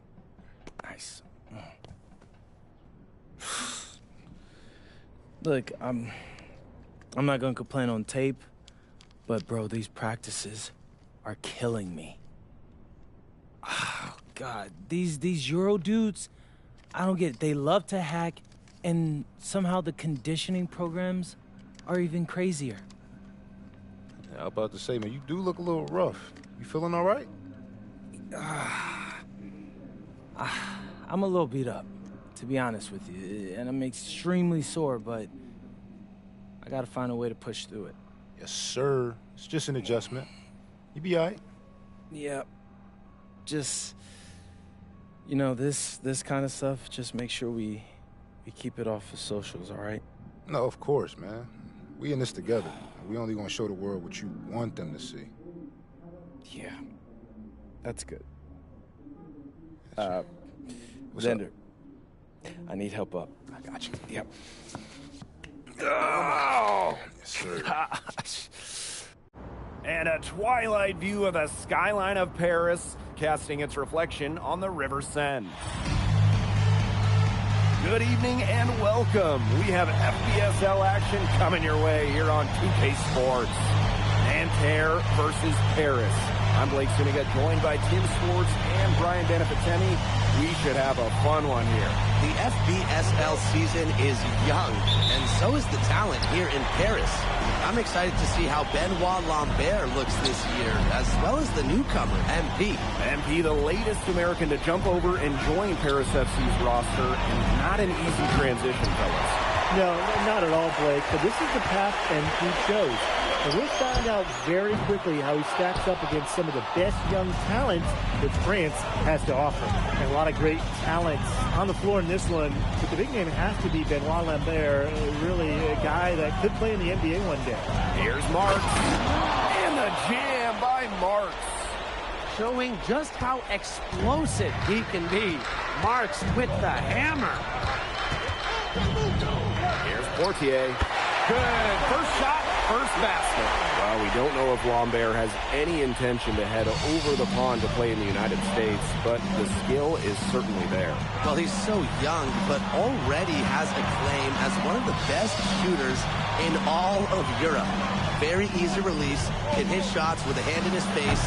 B: Nice. Look, I'm not gonna complain on tape, but bro, these practices are killing me. Oh, God, these Euro dudes, I don't get it. They love to hack, and somehow the conditioning programs are even crazier.
J: Yeah, I was about to say, man, you do look a little rough. You feeling all right?
B: I'm a little beat up, to be honest with you, and I'm extremely sore, but I gotta find a way to push through it.
J: Yes, sir. It's just an adjustment. You be all right.
B: Yeah. Just, you know, this kind of stuff, just make sure we keep it off the socials, all right?
J: No, of course, man. We in this together. We only gonna show the world what you want them to see.
B: Yeah. That's good.
J: What's
B: Xander,
J: up?
B: I need help up.
J: I got you.
B: Yep.
J: Oh! Yes, sir.
B: Gosh.
P: And a twilight view of the skyline of Paris, casting its reflection on the River Seine. Good evening and welcome. We have FBSL action coming your way here on 2K Sports. Nanterre versus Paris. I'm Blake Suniga, joined by Tim Swartz and Brian Benefitemi. We should have a fun one here.
Q: The FBSL season is young, and so is the talent here in Paris. I'm excited to see how Benoit Lambert looks this year, as well as the newcomer, MP.
P: MP, the latest American to jump over and join Paris FC's roster, and not an easy transition, fellas.
R: No, not at all, Blake, but this is the path MP chose. And we'll find out very quickly how he stacks up against some of the best young talents that France has to offer. And a lot of great talents on the floor in this one, but the big name has to be Benoit Lambert, really a guy that could play in the NBA one day.
P: Here's Marks, and the jam by Marks.
S: Showing just how explosive he can be. Marks with the hammer.
P: Here's Portier. Good. First shot, first basket. Well, we don't know if Lambert has any intention to head over the pond to play in the United States, but the skill is certainly there.
Q: Well, he's so young, but already has a claim as one of the best shooters in all of Europe. very easy release, can hit shots with a hand in his face.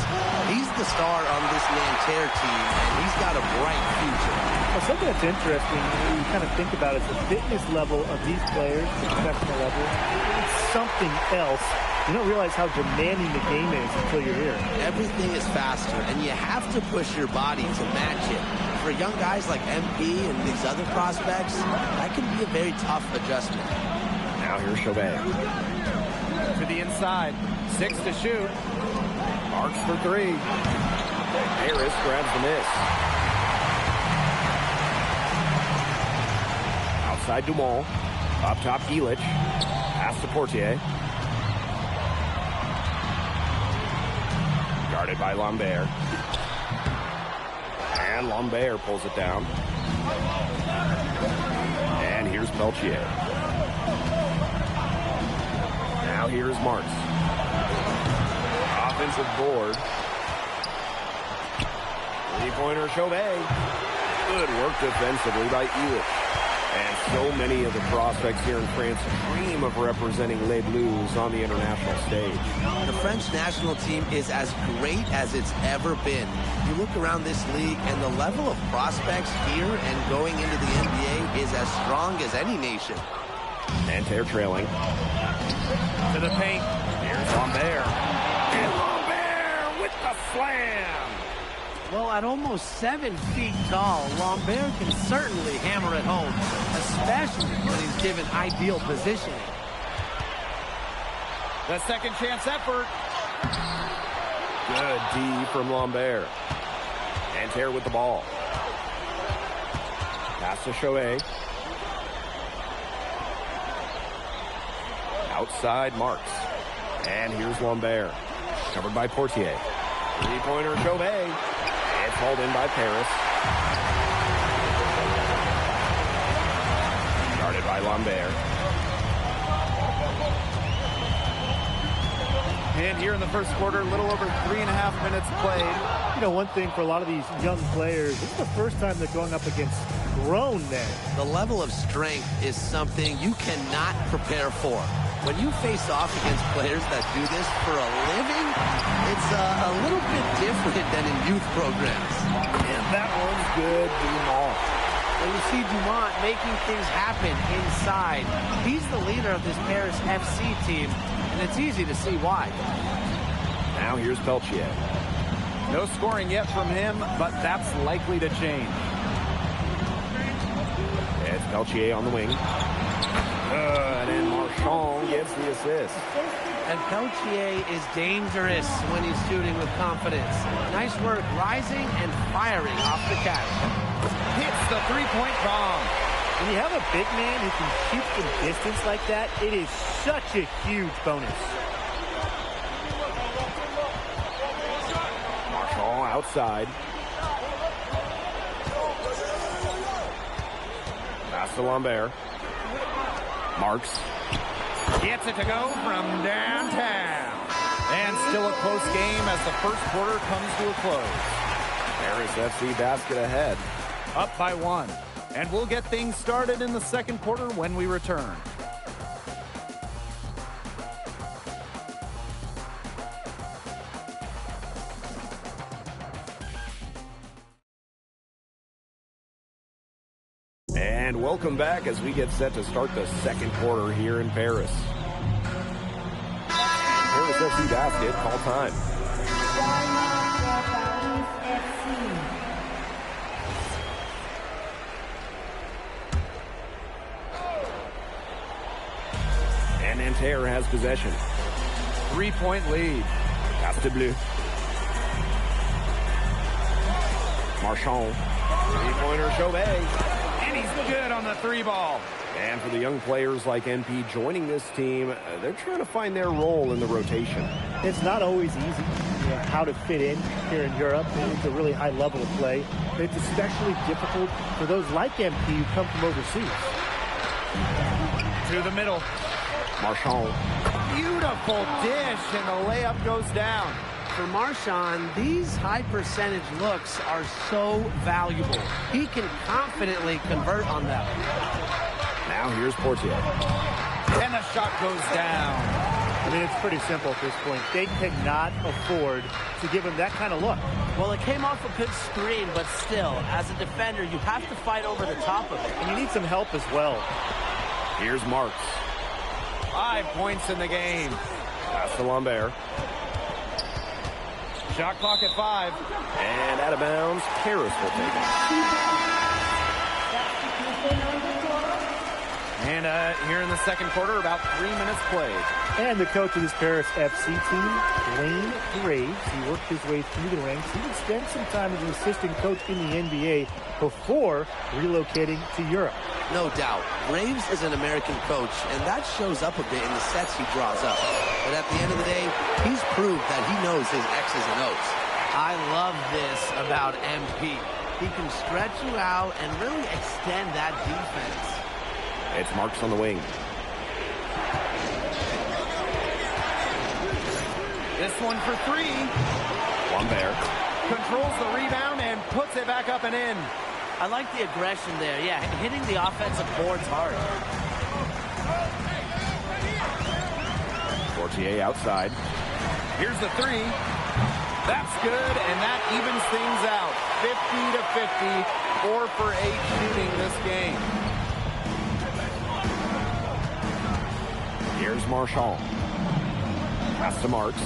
Q: He's the star on this Nanterre team, and he's got a bright future.
R: Well, something that's interesting, when you kind of think about it, is the fitness level of these players, the professional level. It's something else. You don't realize how demanding the game is until you're here.
Q: Everything is faster, and you have to push your body to match it. For young guys like MP and these other prospects, that can be a very tough adjustment.
P: Now here's Chauvet.
T: To the inside. 6 to shoot.
P: Marks for 3. Harris grabs the miss. Outside Dumont. Up top Illich. Pass to Portier. Guarded by Lambert. And Lambert pulls it down. And here's Peltier. Now here's Marks. Offensive board. Three-pointer Chauvet. Good work defensively by Illich. And so many of the prospects here in France dream of representing Les Bleus on the international stage.
Q: The French national team is as great as it's ever been. You look around this league, and the level of prospects here and going into the NBA is as strong as any nation.
P: Nanterre trailing.
T: To the paint.
P: Here's Lambert. And Lambert with the slam.
S: Well, at almost 7 feet tall, Lambert can certainly hammer it home, especially when he's given ideal positioning.
T: The second chance effort.
P: Good D from Lambert. Nanterre with the ball. Pass to Chauvet. Outside Marks. And here's Lambert. Covered by Portier. Three-pointer Chauvet. It's hauled in by Paris. Guarded by Lambert.
T: And here in the first quarter, a little over 3.5 minutes played.
R: You know, one thing for a lot of these young players, this is the first time they're going up against grown men.
Q: The level of strength is something you cannot prepare for. When you face off against players that do this for a living, it's a little bit different than in youth programs.
P: And that one's good, Dumont.
S: Well, you see Dumont making things happen inside. He's the leader of this Paris FC team, and it's easy to see why.
P: Now here's Peltier.
T: No scoring yet from him, but that's likely to change.
P: It's Peltier on the wing. Good, and Marchand gets the assist.
S: And Peltier is dangerous when he's shooting with confidence. Nice work rising and firing off the catch.
T: Hits the three-point bomb.
R: When you have a big man who can shoot from distance like that, it is such a huge bonus.
P: Marchand outside. Pass to Lambert. Marks.
T: Gets it to go from downtown. And still a close game as the first quarter comes to a close.
P: Paris FC basket ahead.
T: Up by 1. And we'll get things started in the second quarter when we return.
P: And welcome back as we get set to start the second quarter here in Paris. Paris FC basket, call time. And Nanterre has possession.
T: 3-point lead.
P: Pass to Bleu. Marchand. Three-pointer Chauvet.
T: And he's good on the 3-ball.
P: And for the young players like MP joining this team, they're trying to find their role in the rotation.
R: It's not always easy, how to fit in here in Europe. It's a really high level of play. But it's especially difficult for those like MP who come from overseas.
T: To the middle.
P: Marchand.
T: Beautiful dish, and the layup goes down.
S: For Marchand, these high percentage looks are so valuable. He can confidently convert on them.
P: Now here's Portier.
T: And the shot goes down.
R: I mean, it's pretty simple at this point. They cannot afford to give him that kind of look.
S: Well, it came off a good screen, but still, as a defender, you have to fight over the top of it.
R: And you need some help as well.
P: Here's Marks.
T: 5 points in the game.
P: Pass to Lambert.
T: Shot clock at 5.
P: And out of bounds, Paris will take it.
T: And here in the second quarter, about 3 minutes played.
R: And the coach of this Paris FC team, Wayne Graves, he worked his way through the ranks. He would spend some time as an assistant coach in the NBA before relocating to Europe.
Q: No doubt. Graves is an American coach, and that shows up a bit in the sets he draws up. But at the end of the day, he's proved that he knows his X's and O's. I love this about MP. He can stretch you out and really extend that defense.
P: It's Marks on the wing.
T: This one for 3.
P: Lambert.
T: Controls the rebound and puts it back up and in.
S: I like the aggression there. Yeah, hitting the offensive boards hard.
P: Fortier outside.
T: Here's the 3. That's good, and that evens things out. 50 to 50, 4 for 8 shooting this game.
P: Here's Marshall. Pass to Marks.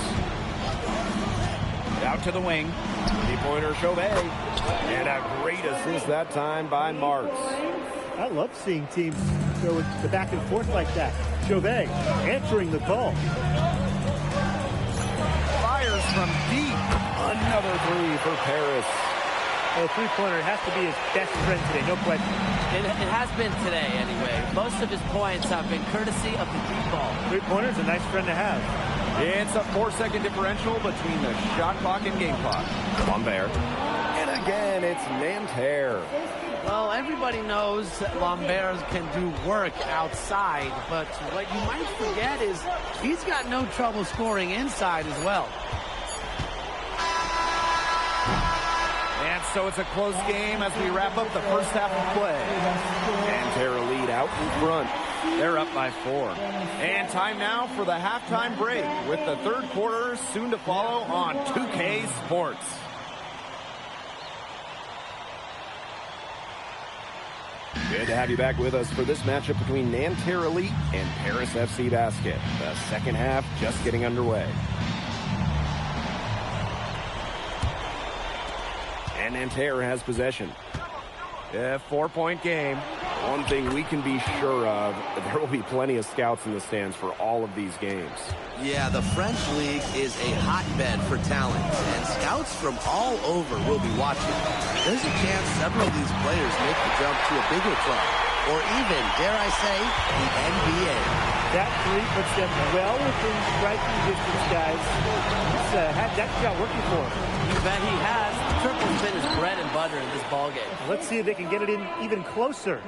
T: Out to the wing.
P: 3-pointer Chauvet. And a great assist that time by Marks.
R: I love seeing teams go with the back and forth like that. Chauvet answering the call.
T: Fires from deep.
P: Another 3 for Paris.
R: A three-pointer has to be his best friend today, no question.
S: It has been today, anyway. Most of his points have been courtesy of the deep ball.
R: Three-pointer's a nice friend to have.
T: It's a 4-second differential between the shot clock and game clock.
P: Lambert. And again, it's Nanterre.
S: Well, everybody knows that Lambert can do work outside, but what you might forget is he's got no trouble scoring inside as well.
T: And so it's a close game as we wrap up the first half of play.
P: Nanterre lead out in front.
T: They're up by 4. And time now for the halftime break with the third quarter soon to follow on 2K Sports.
P: Good to have you back with us for this matchup between Nanterre Elite and Paris FC Basket. The second half just getting underway. And Nanterre has possession.
T: Yeah, 4-point game.
P: One thing we can be sure of, there will be plenty of scouts in the stands for all of these games.
Q: Yeah, the French league is a hotbed for talent, and scouts from all over will be watching. There's a chance several of these players make the jump to a bigger club, or even, dare I say, the NBA.
R: That 3 puts them well within striking distance, guys. He's had that shot working for him.
S: You bet he has. The triple's been his bread and butter in this ballgame.
R: Let's see if they can get it in even closer.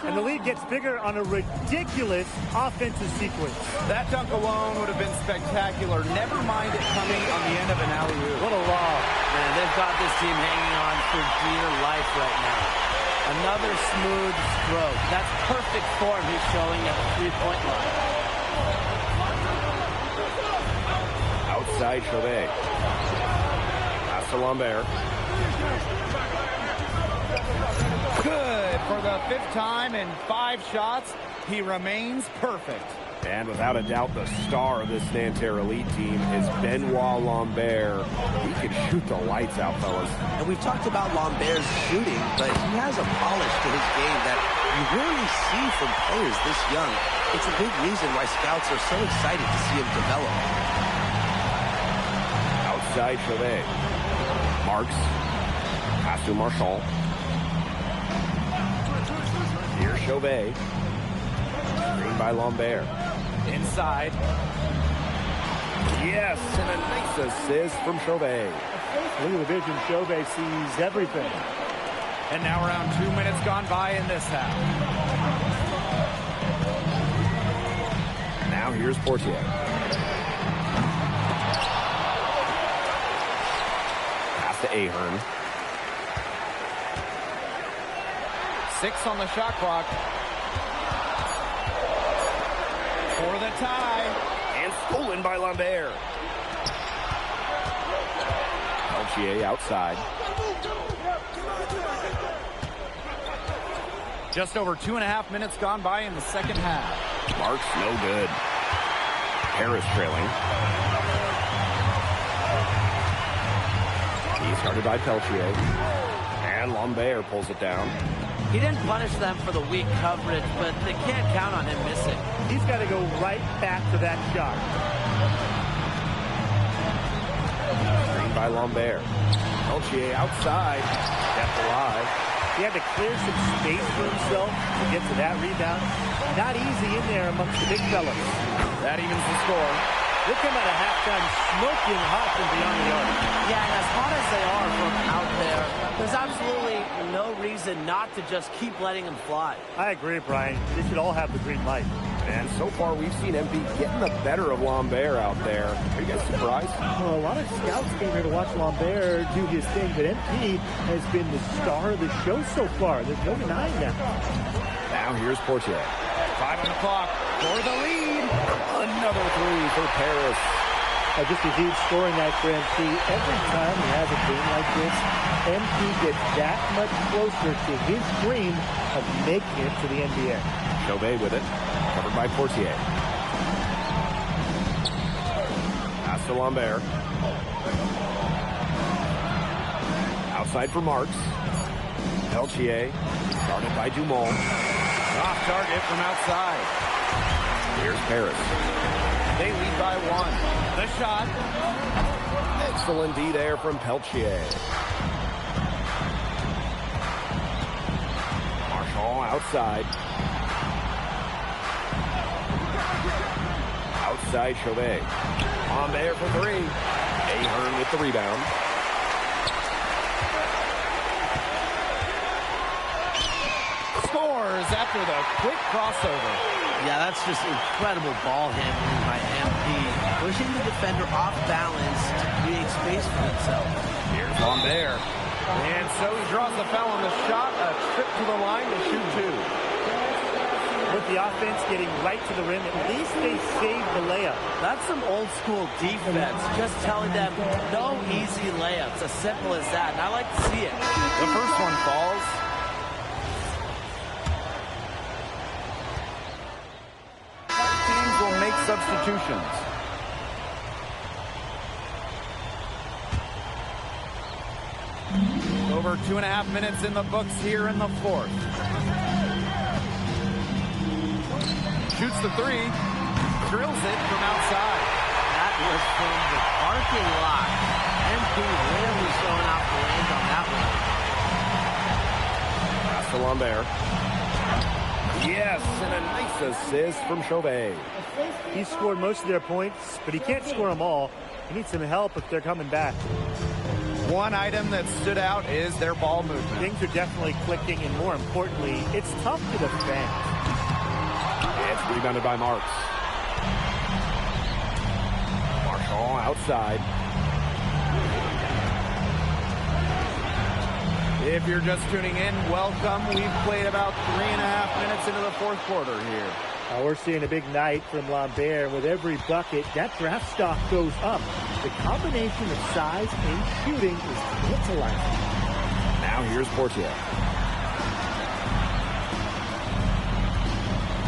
R: And the lead gets bigger on a ridiculous offensive sequence.
T: That dunk alone would have been spectacular. Never mind it coming on the end of an alley-oop.
R: What a lob.
S: Man, they've got this team hanging on for dear life right now. Another smooth stroke. That's perfect form he's showing at the three-point line.
P: Outside Chauvet. Pass to Lambert.
T: Good for the 5th time in 5 shots. He remains perfect.
P: And without a doubt, the star of this Nanterre Elite team is Benoit Lambert. He can shoot the lights out, fellas.
Q: And we've talked about Lambert's shooting, but he has a polish to his game that you rarely see from players this young. It's a big reason why scouts are so excited to see him develop.
P: Outside Chauvet. Marks. Pass to Marshall. Here's Chauvet. Screen by Lambert.
T: Inside.
P: Yes, and a nice assist from Chauvet.
R: Look at the vision. Chauvet sees everything.
T: And now around 2 minutes gone by in this half.
P: Now here's Portier. Pass to Ahern.
T: 6 on the shot clock. For the tie.
P: And Stolen by Lambert. Peltier outside.
T: Just over 2.5 minutes gone by in the second half.
P: Marks no good. Harris trailing. He's guarded by Peltier. And Lambert pulls it down.
S: He didn't punish them for the weak coverage, but they can't count on him missing.
R: He's got to go right back to that shot.
P: Screen by Lambert. Peltier outside. Kept alive.
R: He had to clear some space for himself to get to that rebound. Not easy in there amongst the big fellas.
T: That evens the score.
R: They'll come out of halftime smoking hot from beyond the arc.
S: Yeah, and as hot as they are from out there, there's absolutely no reason not to just keep letting them fly.
R: I agree, Brian. They should all have the green light.
P: And so far, we've seen MP getting the better of Lambert out there. Are you guys surprised?
R: Well, a lot of scouts came here to watch Lambert do his thing, but MP has been the star of the show so far. There's no denying that.
P: Now here's Portier.
T: 5 on the clock for the lead.
P: Another three for Paris.
R: Just a huge scoring night for MP. Every time he has a game like this, MP gets that much closer to his dream of making it to the NBA.
P: Chauvet with it. Covered by Portier. Pass to Lambert. Outside for Marks. Peltier. Guarded by Dumont.
T: Off target from outside.
P: Here's Paris.
T: They lead by 1. The shot.
P: Excellent D there from Peltier. Marshall outside. Outside Chauvet. On there for three. Ahern with the rebound.
T: Scores after the quick crossover.
S: Yeah, that's just incredible ball handling by MP, pushing the defender off balance to create space for himself.
T: Here's Lambert. And so he draws the foul on the shot, a trip to the line to shoot 2.
R: With the offense getting right to the rim, at least they saved the layup.
S: That's some old school defense, just telling them no easy layups, as simple as that, and I like to see it.
T: The first one falls. Teams will make substitutions. Over 2.5 minutes in the books here in the fourth. Shoots the three, drills it from outside.
S: That was from the parking lot. MP really showing off the range on that one.
P: Pass to Lambert. Yes, and a nice assist from Chauvet.
R: He scored most of their points, but he can't score them all. He needs some help if they're coming back.
T: One item that stood out is their ball movement.
R: Things are definitely clicking, and more importantly, it's tough to defend.
P: It's rebounded by Marks. Marshall outside.
T: If you're just tuning in, welcome. We've played about 3.5 minutes into the fourth quarter here.
R: We're seeing a big night from Lambert. With every bucket, that draft stock goes up. The combination of size and shooting is tantalizing.
P: Now here's Portier.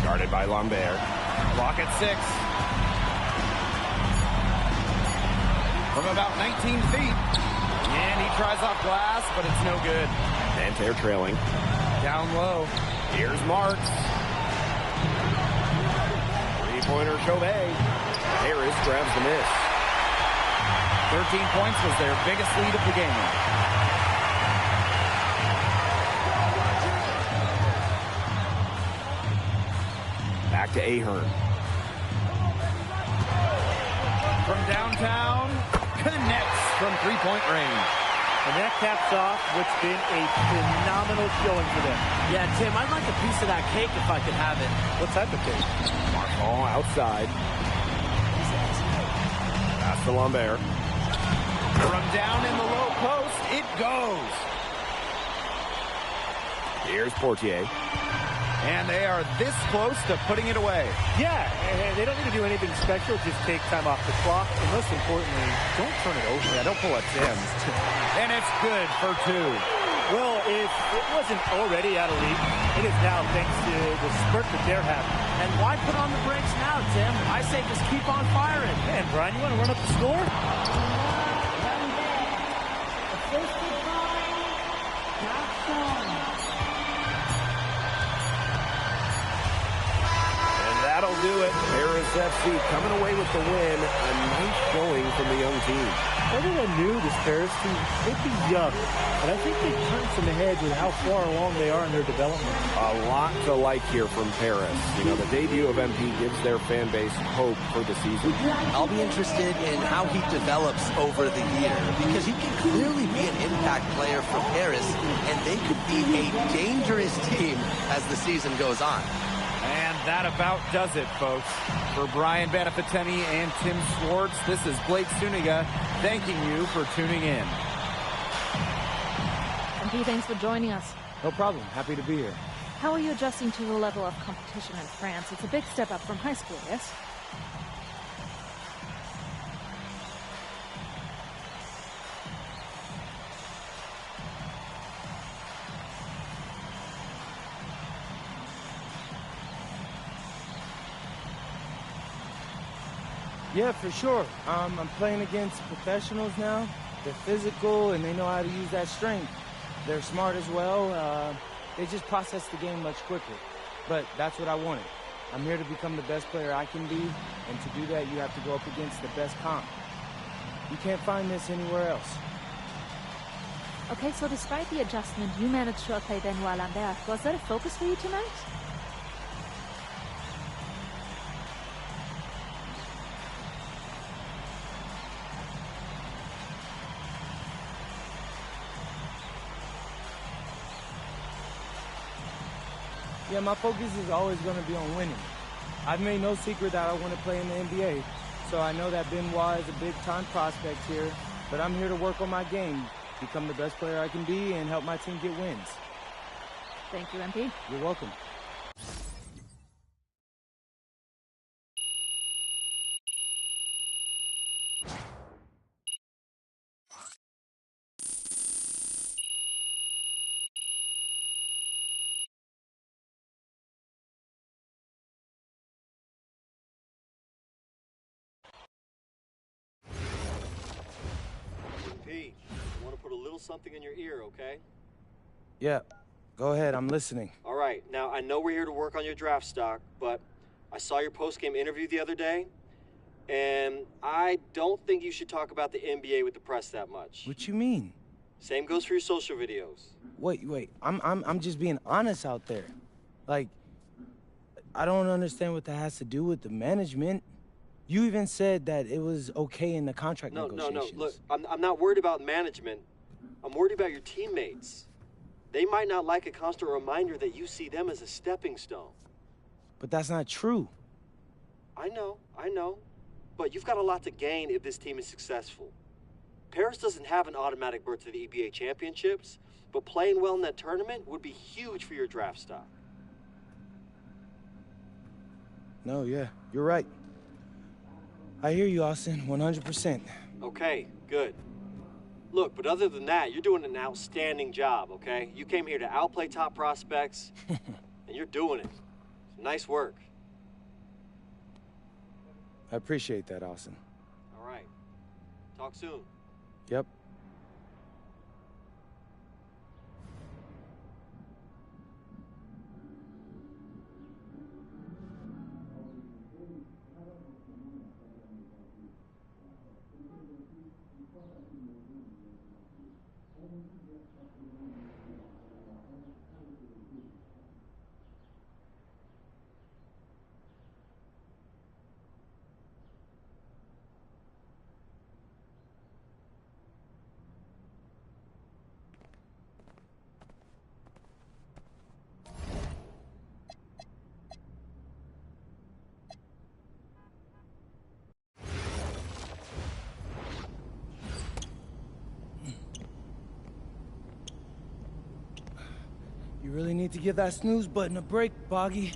P: Guarded by Lambert.
T: Clock at 6. From about 19 feet. And he tries off glass, but it's no good.
P: Nanterre trailing.
T: Down low.
P: Here's Marks. Three-pointer Chauvet. Harris grabs the miss.
T: 13 points was their biggest lead of the game.
P: Back to Ahern.
T: From downtown, connects from three-point range.
R: And that caps off what's been a phenomenal showing for them.
S: Yeah, Tim, I'd like a piece of that cake if I could have it.
R: What type of cake?
P: Marshall outside. Pass to Lambert.
T: From down in the low post, it goes.
P: Here's Portier.
T: And they are this close to putting it away.
R: Yeah, and they don't need to do anything special. Just take time off the clock. And most importantly, don't turn it over.
T: Yeah, don't pull a Tim. And it's good for 2.
R: Well, if it wasn't already out of league, it is now thanks to the spurt that they're having.
S: And why put on the brakes now, Tim? I say just keep on firing.
R: Man, Brian, you want to run up the score?
P: That'll do it. Paris FC coming away with the win. A nice showing from the young team.
R: Everyone knew this Paris team could be young, but I think they've turned some heads with how far along they are in their development.
P: A lot to like here from Paris. You know, the debut of MP gives their fan base hope for the season.
Q: I'll be interested in how he develops over the year because he can clearly be an impact player for Paris, and they could be a dangerous team as the season goes on.
T: And that about does it, folks. For Brian Banafiteni and Tim Swartz, this is Blake Suniga thanking you for tuning in.
U: MP, thanks for joining us.
B: No problem. Happy to be here.
U: How are you adjusting to the level of competition in France? It's a big step up from high school, yes?
B: Yeah, for sure. I'm playing against professionals now. They're physical, and they know how to use that strength. They're smart as well. They just process the game much quicker. But that's what I wanted. I'm here to become the best player I can be, and to do that, you have to go up against the best comp. You can't find this anywhere else.
U: Okay, so despite the adjustment, you managed to outplay Benoit Lambert. Was that a focus for you tonight?
B: Yeah, my focus is always going to be on winning. I've made no secret that I want to play in the NBA, so I know that Benoit is a big-time prospect here, but I'm here to work on my game, become the best player I can be, and help my team get wins.
U: Thank you, MP.
B: You're welcome.
L: Pete, I want to put a little something in your ear, okay?
B: Yeah, go ahead. I'm listening.
L: All right. Now, I know we're here to work on your draft stock, but I saw your post-game interview the other day, and I don't think you should talk about the NBA with the press that much.
B: What you mean?
L: Same goes for your social videos.
B: Wait. I'm just being honest out there. Like, I don't understand what that has to do with the management. You even said that it was okay in the contract negotiations.
L: No. Look, I'm not worried about management. I'm worried about your teammates. They might not like a constant reminder that you see them as a stepping stone.
B: But that's not true.
L: I know. But you've got a lot to gain if this team is successful. Paris doesn't have an automatic berth to the EBA championships, but playing well in that tournament would be huge for your draft stock.
B: No, yeah, you're right. I hear you, Austin, 100%.
L: Okay, good. Look, but other than that, you're doing an outstanding job, okay? You came here to outplay top prospects, and you're doing it. Nice work.
B: I appreciate that, Austin.
L: All right. Talk soon.
B: Yep. really need to give that snooze button a break, Boggy.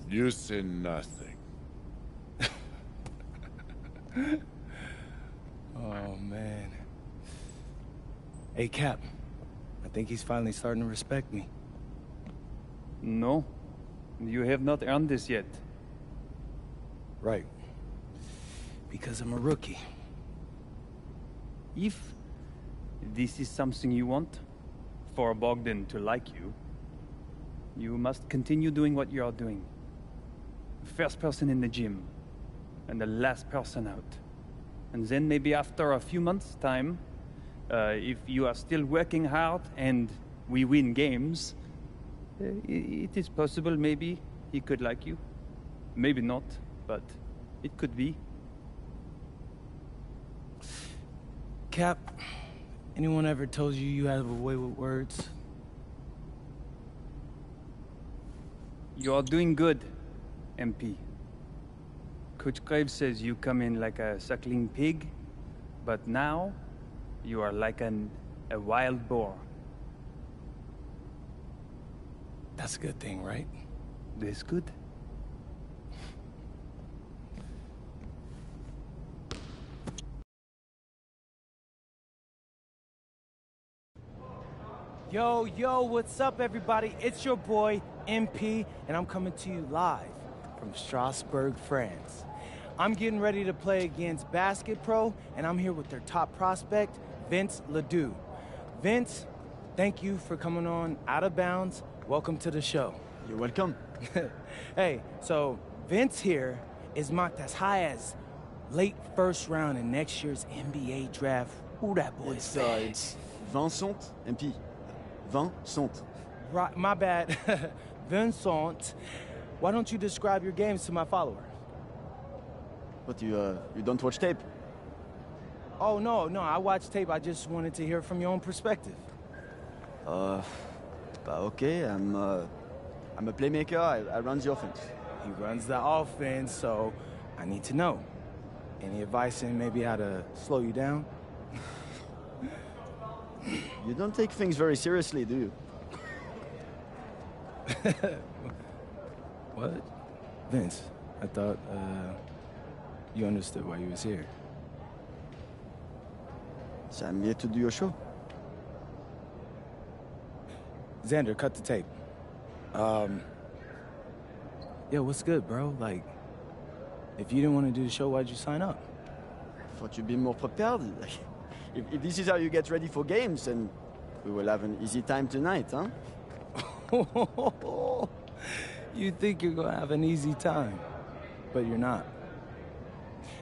O: You say nothing.
B: Oh, man. Hey, Cap. I think he's finally starting to respect me.
N: No, you have not earned this yet.
B: Right. Because I'm a rookie.
N: If this is something you want, for Bogdan to like you, you must continue doing what you are doing. First person in the gym, and the last person out. And then maybe after a few months' time, if you are still working hard and we win games, it is possible maybe he could like you. Maybe not, but it could be.
B: Cap, anyone ever told you you have a way with words?
N: You are doing good, MP. Coach Graves says you come in like a suckling pig, but now you are like a wild boar.
B: That's a good thing, right?
N: That's good.
B: Yo, yo, what's up, everybody? It's your boy, MP, and I'm coming to you live from Strasbourg, France. I'm getting ready to play against Basket Pro, and I'm here with their top prospect, Vince Ledoux. Vince, thank you for coming on Out of Bounds. Welcome to the show.
C: You're welcome.
B: Hey, so Vince here is mocked as high as late first round in next year's NBA draft. Who that boy is?
C: It's Vincent, MP. Vincent.
B: Right, my bad. Vincent. Why don't you describe your games to my follower?
C: But you don't watch tape?
B: Oh, no, I watch tape. I just wanted to hear from your own perspective.
C: Okay, I'm a playmaker. I run the offense.
B: He runs the offense, so I need to know. Any advice in maybe how to slow you down?
C: You don't take things very seriously, do you?
B: What? Vince, I thought, you understood why you was here.
C: So I'm here to do your show.
B: Xander, cut the tape. Yeah, what's good, bro? Like, if you didn't want to do the show, why'd you sign up?
C: Thought you'd be more prepared. If this is how you get ready for games, then we will have an easy time tonight, huh?
B: You think you're gonna have an easy time, but you're not.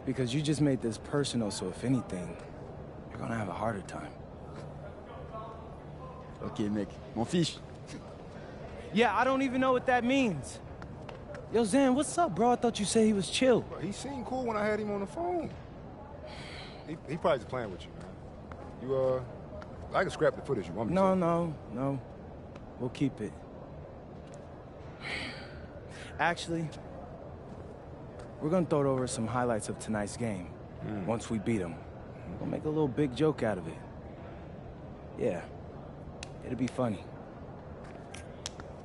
B: Because you just made this personal, so if anything, you're gonna have a harder time.
C: Okay, mec. M'en fiche.
B: Yeah, I don't even know what that means. Yo, Zan, what's up, bro? I thought you said he was chill.
J: Bro, he seemed cool when I had him on the phone. He probably just playing with you, man. You, I can scrap the footage you want me to.
B: No. We'll keep it. Actually, we're gonna throw over some highlights of tonight's game. Once we beat them. We'll make a little big joke out of it. Yeah. It'll be funny.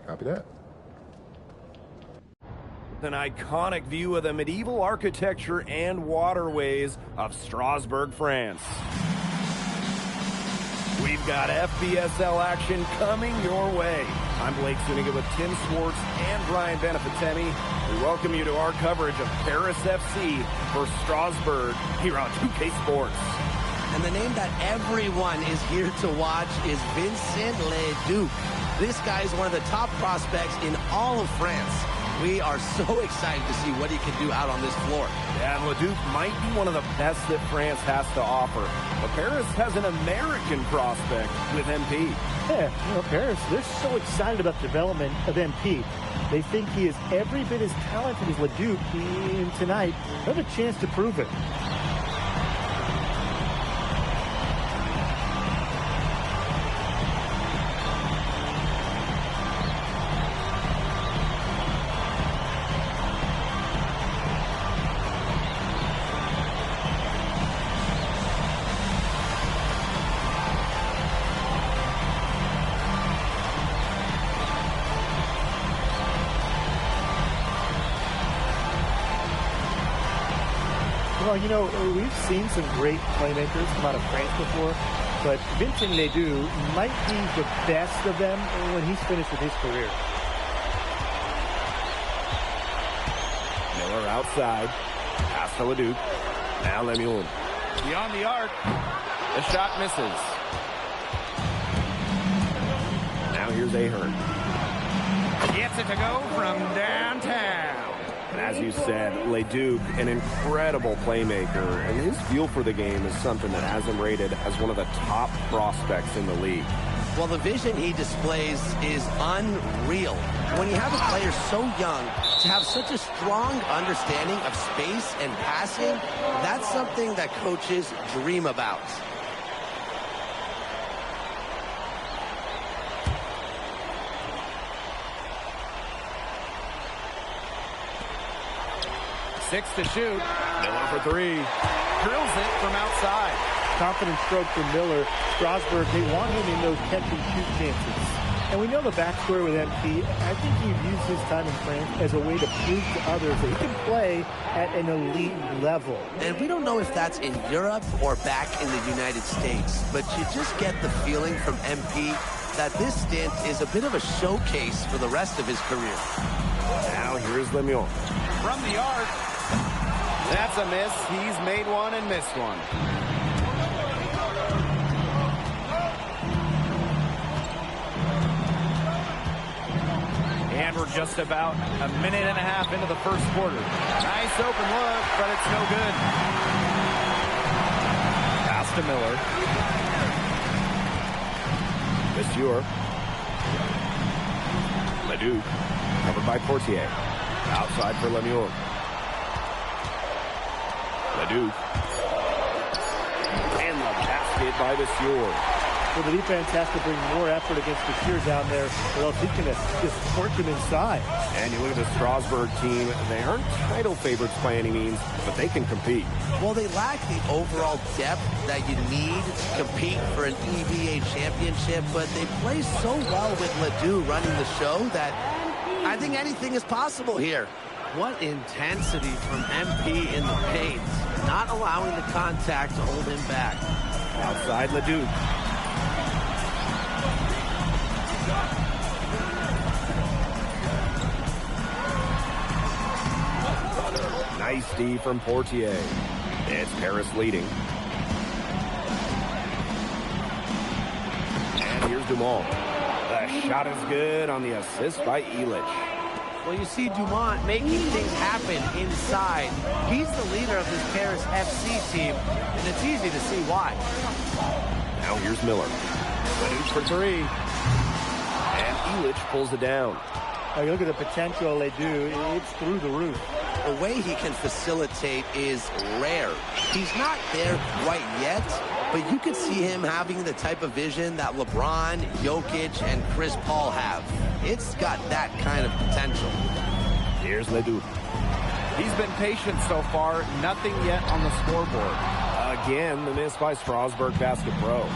J: Copy that.
P: An iconic view of the medieval architecture and waterways of Strasbourg, France. We've got FBSL action coming your way. I'm Blake Zuniga with Tim Swartz and Brian Benefatemi. We welcome you to our coverage of Paris FC versus Strasbourg here on 2K Sports.
Q: And the name that everyone is here to watch is Vincent Ledoux. This guy is one of the top prospects in all of France. We are so excited to see what he can do out on this floor.
P: Yeah, Ledoux might be one of the best that France has to offer. But Paris has an American prospect with MP.
R: Yeah, Paris, they're so excited about the development of MP. They think he is every bit as talented as Ledoux, and tonight, they have a chance to prove it. Well, you know, we've seen some great playmakers come out of France before, but Vincent Ledoux might be the best of them when he's finished with his career.
P: Miller outside. Pass to Ledoux. Now Lemuel.
T: Beyond the arc. The shot misses.
P: Now here's Ahern.
T: Gets it to go from downtown.
P: And as you said, Leduc, an incredible playmaker, and his feel for the game is something that has him rated as one of the top prospects in the league.
Q: Well, the vision he displays is unreal. When you have a player so young, to have such a strong understanding of space and passing, that's something that coaches dream about.
T: Six to shoot. Miller for three. Drills it from outside.
R: Confident stroke for Miller. Strasburg, they want him in those catch-and-shoot chances. And we know the backstory with MP. I think he'd used his time in France as a way to prove to others that he can play at an elite level.
Q: And we don't know if that's in Europe or back in the United States, but you just get the feeling from MP that this stint is a bit of a showcase for the rest of his career.
P: Now here's Lemuel.
T: From the arc. That's a miss. He's made one and missed one. And we're just about a minute and a half into the first quarter. Nice open look, but it's no good. Pass to Miller.
P: Monsieur. Ledoux. Covered by Portier. Outside for Lemuel. Ledoux. And the basket by Monsieur.
R: Well, the defense has to bring more effort against the Monsieur down there, or else he's going to just torch him inside.
P: And you look at the Strasburg team, they aren't title favorites by any means, but they can compete.
Q: Well, they lack the overall depth that you need to compete for an EVA championship, but they play so well with Ledoux running the show that I think anything is possible here. What intensity from MP in the paint, not allowing the contact to hold him back.
P: Outside Ledoux. Nice D from Portier. It's Paris leading. And here's Dumont. The shot is good on the assist by Illich.
S: Well, you see Dumont making things happen inside. He's the leader of this Paris FC team, and it's easy to see why.
P: Now here's Miller. Ledoux for three. And Illich pulls it down.
R: Oh, you look at the potential of Ledoux, it's through the roof.
Q: The way he can facilitate is rare. He's not there quite yet, but you could see him having the type of vision that LeBron, Jokic, and Chris Paul have. It's got that kind of potential.
P: Here's Ledoux.
T: He's been patient so far. Nothing yet on the scoreboard.
P: Again, the miss by Strasburg Basket Pro.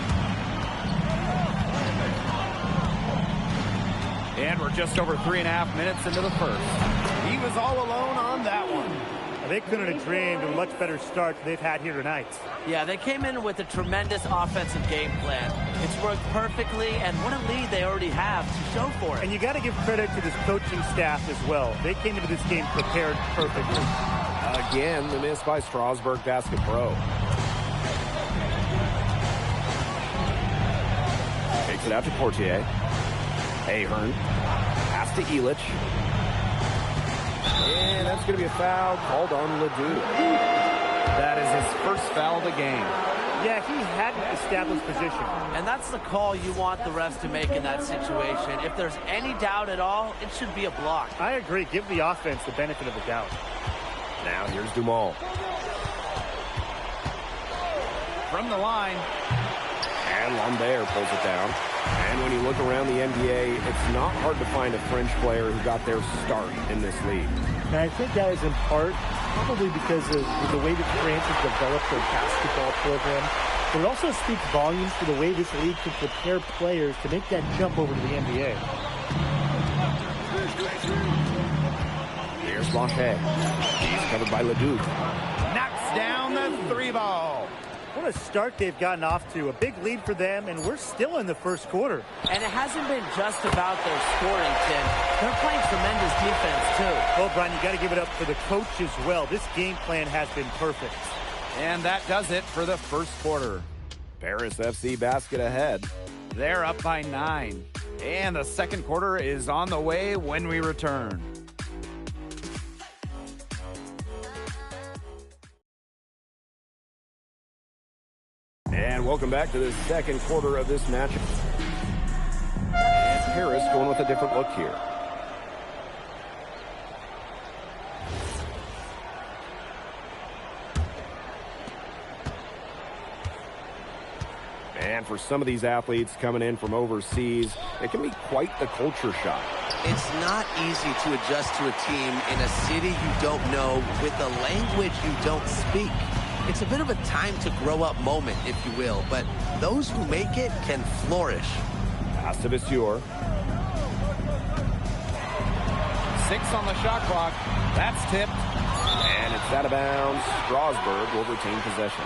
T: And we're just over 3.5 minutes into the first. He was all alone on that one.
R: They couldn't have dreamed of a much better start than they've had here tonight.
S: Yeah, they came in with a tremendous offensive game plan. It's worked perfectly, and what a lead they already have to show for it.
R: And you got to give credit to this coaching staff as well. They came into this game prepared perfectly.
P: Again, the miss by Strasburg Basket Pro. Takes it out to Portier. Ahern. Pass to Illich. And that's going to be a foul called on Ledoux.
T: That is his first foul of the game.
R: Yeah, he hadn't established position.
S: And that's the call you want the refs to make in that situation. If there's any doubt at all, it should be a block.
R: I agree. Give the offense the benefit of the doubt.
P: Now here's Dumont.
T: From the line.
P: And Lambert pulls it down. And when you look around the NBA, it's not hard to find a French player who got their start in this league.
R: And I think that is in part probably because of the way that France has developed their basketball program. But it also speaks volumes for the way this league can prepare players to make that jump over to the NBA.
P: Here's Blanchet. He's covered by Ledoux.
T: Knocks down with 3 ball.
R: What a start they've gotten off to. A big lead for them, and we're still in the first quarter.
S: And it hasn't been just about their scoring, Tim. They're playing tremendous defense, too.
R: Well, Brian, you got to give it up for the coach as well. This game plan has been perfect.
T: And that does it for the first quarter. Paris FC basket ahead. They're up by 9. And the second quarter is on the way when we return. And welcome back to the second quarter of this matchup. And Paris going with a different look here. And for some of these athletes coming in from overseas, it can be quite the culture shock.
Q: It's not easy to adjust to a team in a city you don't know with a language you don't speak. It's a bit of a time to grow up moment, if you will, but those who make it can flourish.
T: Pass to Vasseur. 6 on the shot clock. That's tipped. And it's out of bounds. Strasburg will retain possession.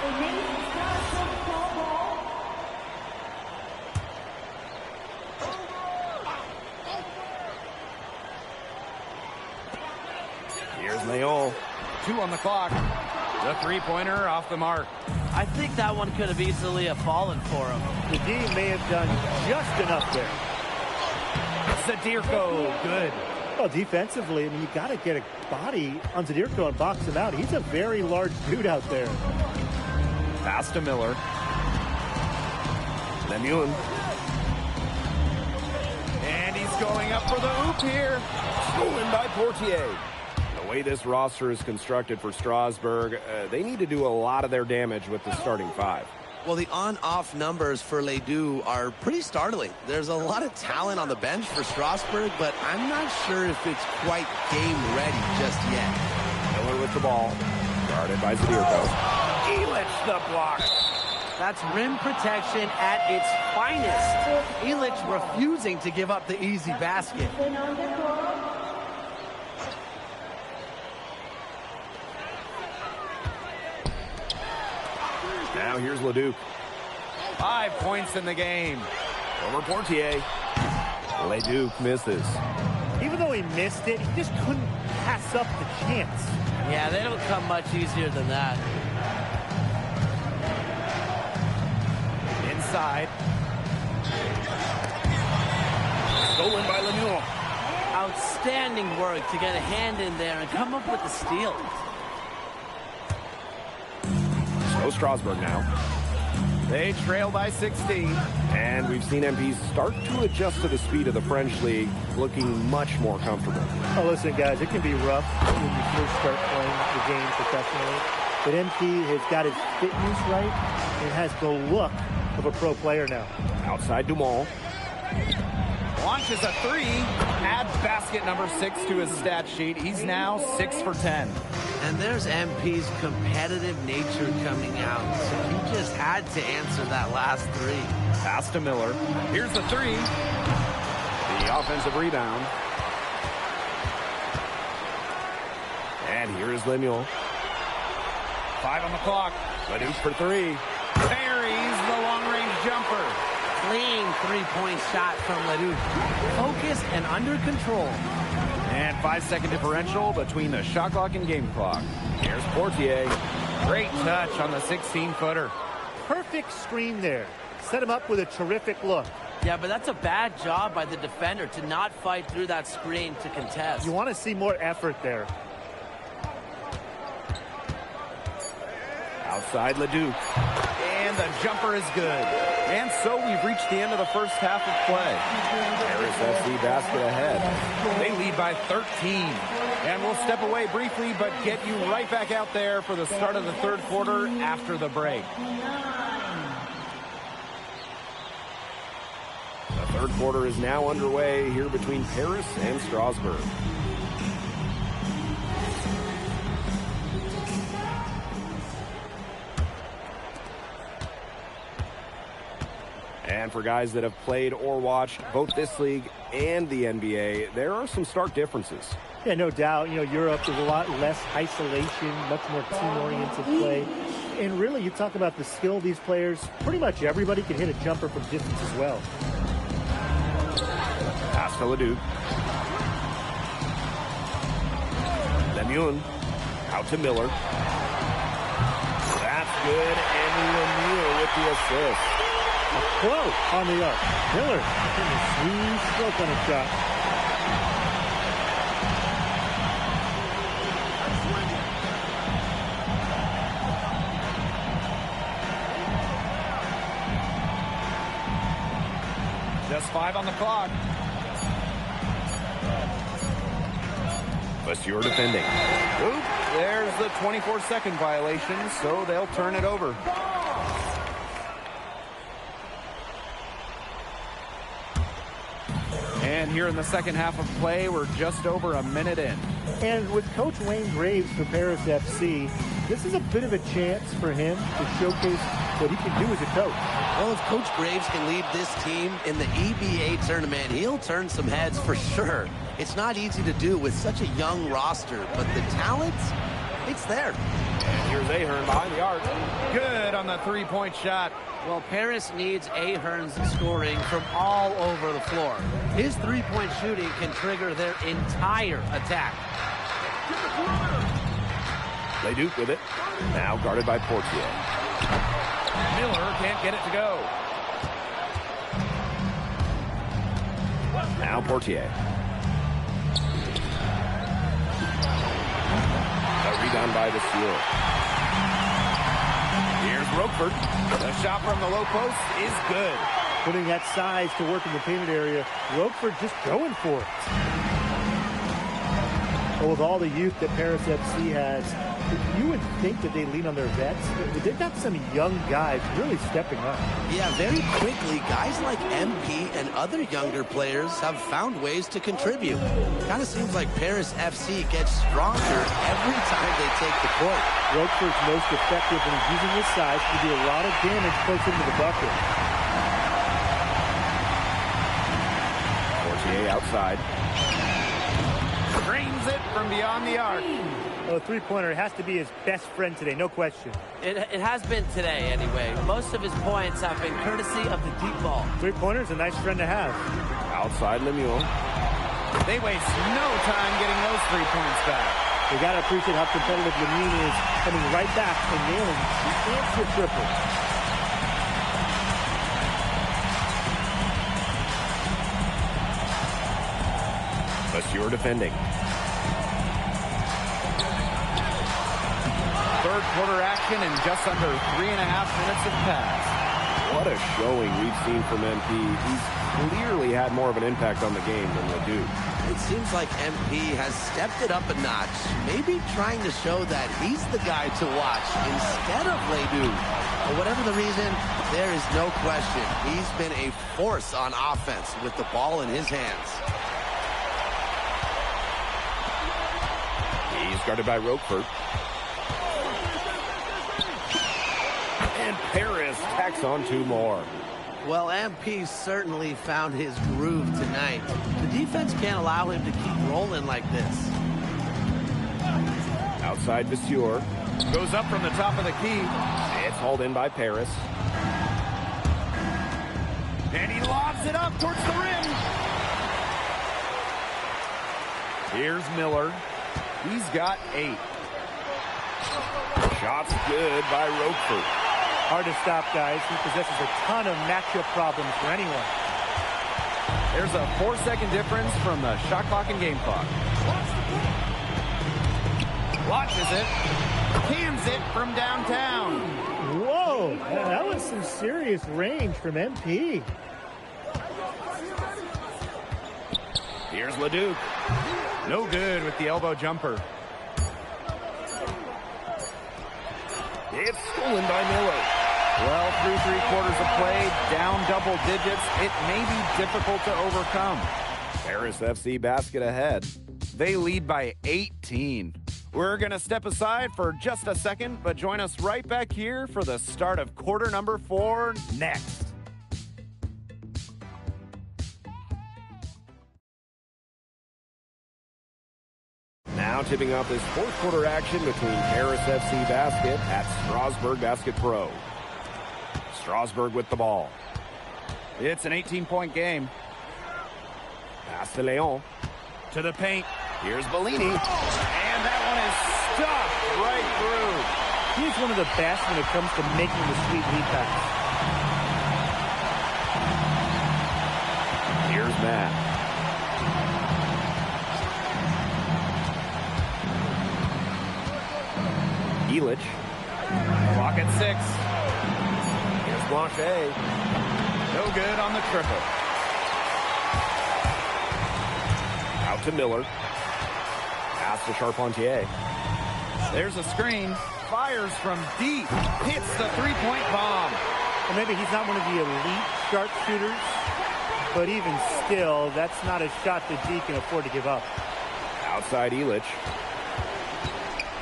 T: Here's Leon. 2 on the clock. The three-pointer off the mark.
S: I think that one could have easily have fallen for him.
R: The D may have done just enough there.
T: Zadirko, good.
R: Well, defensively, I mean, you got to get a body on Zadirko and box him out. He's a very large dude out there.
T: Pass to Miller. Lemuel. And he's going up for the oop here. Stolen by Portier. The way this roster is constructed for Strasburg, they need to do a lot of their damage with the starting 5.
Q: Well, the on-off numbers for Ledoux are pretty startling. There's a lot of talent on the bench for Strasburg, but I'm not sure if it's quite game ready just yet.
T: Miller with the ball. Guarded by Zadirko. Elich the block.
S: That's rim protection at its finest. Elich refusing to give up the easy basket.
T: Now here's Leduc. 5 points in the game. Over Portier. Leduc misses.
R: Even though he missed it, he just couldn't pass up the chance.
S: Yeah, they don't come much easier than that.
T: Inside. Stolen by Lemuel.
S: Outstanding work to get a hand in there and come up with the steal.
T: So Strasburg now. They trail by 16. And we've seen MPs start to adjust to the speed of the French league, looking much more comfortable.
R: Oh, listen, guys, it can be rough when you first start playing the game professionally. But MP has got his fitness right and has the look of a pro player now.
T: Outside Dumont. Launches a 3. Add basket number 6 to his stat sheet. He's now 6 for 10.
Q: And there's MP's competitive nature coming out. So he just had to answer that last 3.
T: Pass to Miller. Here's the 3. The offensive rebound. And here is Lemuel. 5 on the clock. Leduc for 3. Buries the long-range jumper.
S: Clean three-point shot from Ledoux. Focused and under control.
T: And 5-second differential between the shot clock and game clock. Here's Portier. Great touch on the 16-footer.
R: Perfect screen there. Set him up with a terrific look.
S: Yeah, but that's a bad job by the defender to not fight through that screen to contest.
R: You want to see more effort there.
T: Outside Leduc. And the jumper is good. And so we've reached the end of the first half of play. Paris FC basket ahead. They lead by 13. And we'll step away briefly, but get you right back out there for the start of the third quarter after the break. The third quarter is now underway here between Paris and Strasburg. And for guys that have played or watched both this league and the NBA, there are some stark differences.
R: Yeah, no doubt. You know, Europe is a lot less isolation, much more team-oriented play. And really, you talk about the skill of these players. Pretty much everybody can hit a jumper from distance as well.
P: Pass to Leduc. Lemieux out to Miller. That's good, and Lemieux with the assist.
R: A quote on the arc. Miller getting a smooth stroke on his shot.
T: Just 5 on the clock.
P: Vasseur defending.
T: Oop, there's the 24-second violation, so they'll turn it over. And here in the second half of play, we're just over a minute in.
R: And with Coach Wayne Graves for Paris FC, this is a bit of a chance for him to showcase what he can do as a coach.
Q: Well, if Coach Graves can lead this team in the EBA tournament, he'll turn some heads for sure. It's not easy to do with such a young roster, but the talent, it's there.
P: And here's Ahern behind the arc.
T: Good on the three-point shot.
S: Well, Paris needs Ahern's scoring from all over the floor. His three-point shooting can trigger their entire attack.
P: Leduc with it. Now guarded by Portier.
T: Miller can't get it to go.
P: Now Portier. A rebound by Vasseur. Here's Roquefort.
T: The shot from the low post is good.
R: Putting that size to work in the painted area. Roquefort just going for it. Well, with all the youth that Paris FC has, you would think that they lean on their vets, but they've got some young guys really stepping up.
Q: Yeah, very quickly, guys like MP and other younger players have found ways to contribute. Kind of seems like Paris FC gets stronger every time they take the court.
R: Roquefort's most effective when he's using his size to do a lot of damage close into the bucket.
P: Portier outside.
T: Drains it from beyond the arc.
R: Well, a three-pointer has to be his best friend today, no question.
S: It has been today, anyway. Most of his points have been courtesy of the deep ball.
R: Three-pointer's a nice friend to have.
P: Outside Lemieux.
T: They waste no time getting those 3 points back.
R: You got to appreciate how competitive Lemieux is, coming right back and nailing the answer triple.
P: Vasseur defending.
T: Third quarter action in just under 3.5 minutes have passed.
P: What a showing we've seen from MP. He's clearly had more of an impact on the game than Leduc.
Q: It seems like MP has stepped it up a notch, maybe trying to show that he's the guy to watch instead of Leduc. For whatever the reason, there is no question he's been a force on offense with the ball in his hands.
P: He's guarded by Roquefort. And Paris tacks on 2 more.
Q: Well, MP certainly found his groove tonight. The defense can't allow him to keep rolling like this.
P: Outside Vasseur.
T: Goes up from the top of the key.
P: It's hauled in by Paris.
T: And he lobs it up towards the rim. Here's Miller. He's got 8.
P: Shot's good by Roquefort.
R: Hard to stop, guys. He possesses a ton of matchup problems for anyone.
T: There's a 4-second difference from the shot clock and game clock. Launches it. Cans it from downtown.
R: Whoa, that was some serious range from MP.
T: Here's Leduc. No good with the elbow jumper.
P: It's stolen by Miller.
T: Well, through 3 quarters of play, down double digits, it may be difficult to overcome.
P: Paris FC basket ahead.
T: They lead by 18. We're going to step aside for just a second, but join us right back here for the start of quarter number 4 next.
P: Now Now tipping off this fourth quarter action between Paris FC Basket at Strasbourg Basket Pro. Strasbourg with the ball.
T: It's an 18-point game.
P: Pass to Leon.
T: To the paint.
P: Here's Bellini.
T: And that one is stuffed right through.
R: He's one of the best when it comes to making the sweet lead pass.
P: Here's Matt. Elich.
T: Clock at 6.
P: Here's Blanchet.
T: No good on the triple.
P: Out to Miller. Pass to Charpentier.
T: There's a screen. Fires from deep. Hits the three-point bomb.
R: Well, maybe he's not one of the elite sharpshooters, but even still, that's not a shot that G can afford to give up.
P: Outside Elich.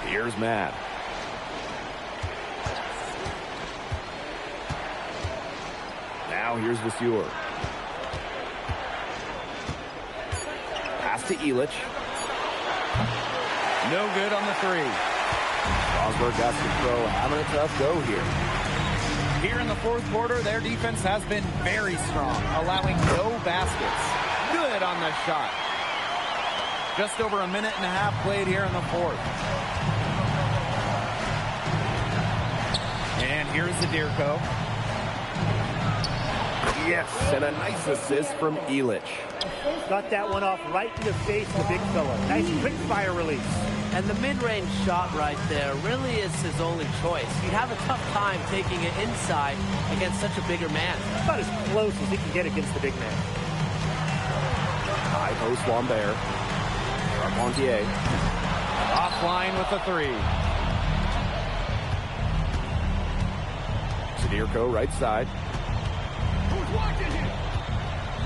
P: Here's Matt. Now here's Vasseur. Pass to Elich.
T: No good on the three.
P: Strasbourg Basket Pro having a tough go here.
T: Here in the fourth quarter, their defense has been very strong, allowing no baskets. Good on the shot. Just over a minute and a half played here in the fourth. And here's Zadirko.
P: Yes, and a nice assist from Elich.
R: Got that one off right in the face of the big fella. Nice quick fire release.
S: And the mid-range shot right there really is his only choice. He'd have a tough time taking it inside against such a bigger man.
R: About as close as he can get against the big man.
P: High post Lambert. Charpentier.
T: Offline with the three.
P: Zadirko right side.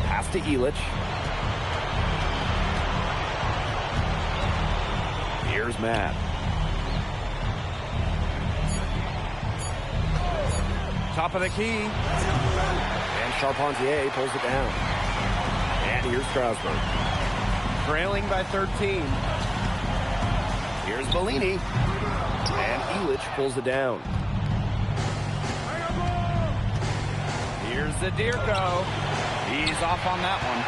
P: Pass to Elich. Here's Matt.
T: Top of the key.
P: And Charpentier pulls it down. And here's Strasbourg.
T: Trailing by 13.
P: Here's Bellini. And Elich pulls it down.
T: Here's Zadirko. He's off on that one.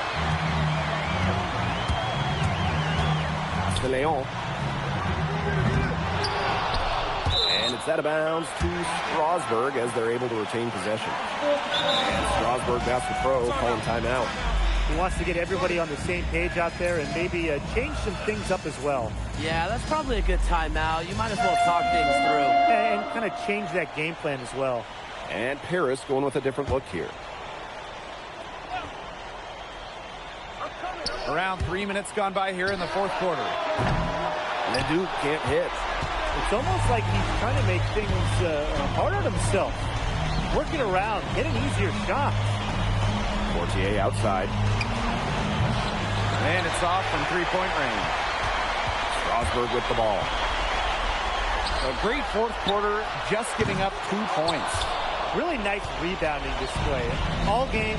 P: Pass to Leon. And it's out of bounds to Strasbourg as they're able to retain possession. And Strasbourg Basket Pro calling timeout.
R: He wants to get everybody on the same page out there and maybe change some things up as well.
S: Yeah, that's probably a good timeout. You might as well talk things through.
R: And kind of change that game plan as well.
P: And Paris going with a different look here.
T: Around 3 minutes gone by here in the fourth quarter.
P: Leduc can't hit.
R: It's almost like he's trying to make things hard on himself. Working around, getting easier shots.
P: Fortier outside.
T: And it's off from three-point range.
P: Strasbourg with the ball.
T: A great fourth quarter, just giving up 2 points.
R: Really nice rebounding display. All game,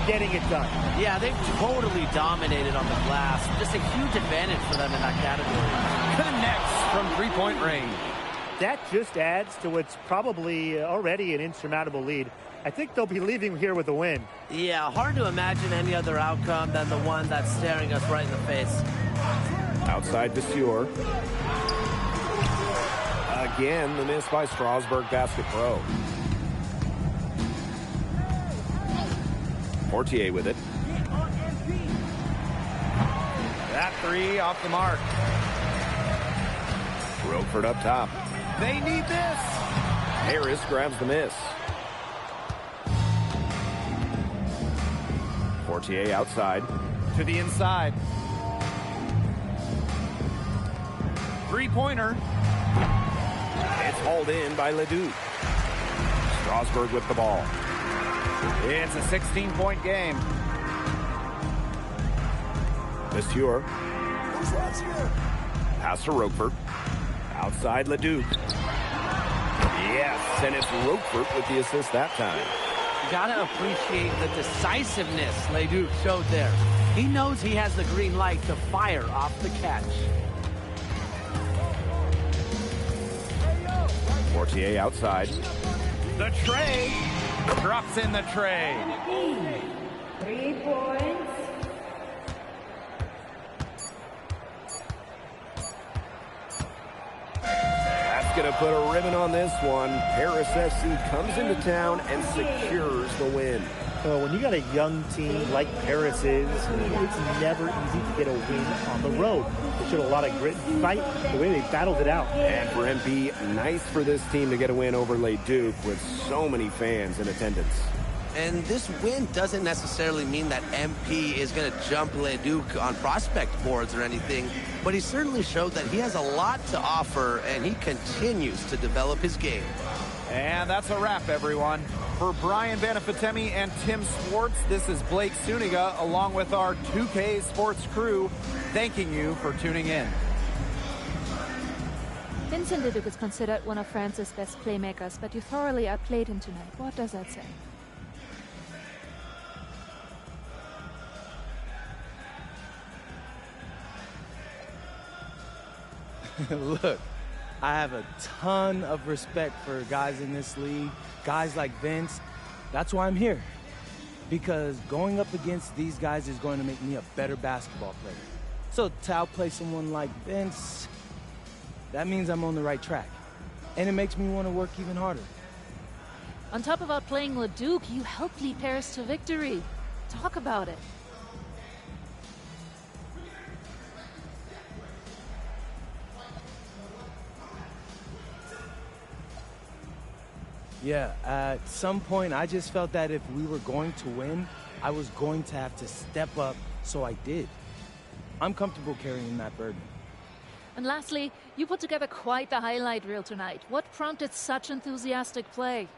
R: getting it done.
S: Yeah, they've totally dominated on the glass. Just a huge advantage for them in that category.
T: Connects from three-point range.
R: That just adds to what's probably already an insurmountable lead. I think they'll be leaving here with a win.
S: Yeah, hard to imagine any other outcome than the one that's staring us right in the face.
P: Outside Vasseur. Again, the miss by Strasbourg Basket Pro. Fortier with it.
T: That three off the mark.
P: Roquefort up top.
T: They need this.
P: Harris grabs the miss. Fortier outside.
T: To the inside. Three-pointer.
P: It's hauled in by Ledoux. Strasbourg with the ball.
T: It's a 16-point game.
P: Vasseur. Pass to Roquefort. Outside Leduc. Yes, and it's Roquefort with the assist that time.
S: You gotta appreciate the decisiveness Leduc showed there. He knows he has the green light to fire off the catch.
P: CA outside.
T: The tray. Drops in the tray.
E: 3 points.
P: That's going to put a ribbon on this one. Paris FC comes into town and secures the win.
R: So when you got a young team like Paris is, it's never easy to get a win on the road. They showed a lot of grit and fight, the way they battled it out.
P: And for MP, nice for this team to get a win over Le Duc with so many fans in attendance.
Q: And this win doesn't necessarily mean that MP is going to jump Le Duc on prospect boards or anything, but he certainly showed that he has a lot to offer, and he continues to develop his game.
T: And that's a wrap, everyone. For Brian Banafitemi and Tim Swartz, this is Blake Suniga, along with our 2K Sports crew, thanking you for tuning in.
U: Vincent Le Duc is considered one of France's best playmakers, but you thoroughly outplayed him tonight. What does that say?
B: Look, I have a ton of respect for guys in this league, guys like Vince. That's why I'm here. Because going up against these guys is going to make me a better basketball player. So to outplay someone like Vince, that means I'm on the right track. And it makes me want to work even harder.
U: On top of outplaying Le Duc, you helped lead Paris to victory. Talk about it.
B: Yeah, at some point, I just felt that if we were going to win, I was going to have to step up, so I did. I'm comfortable carrying that burden.
U: And lastly, you put together quite the highlight reel tonight. What prompted such enthusiastic play?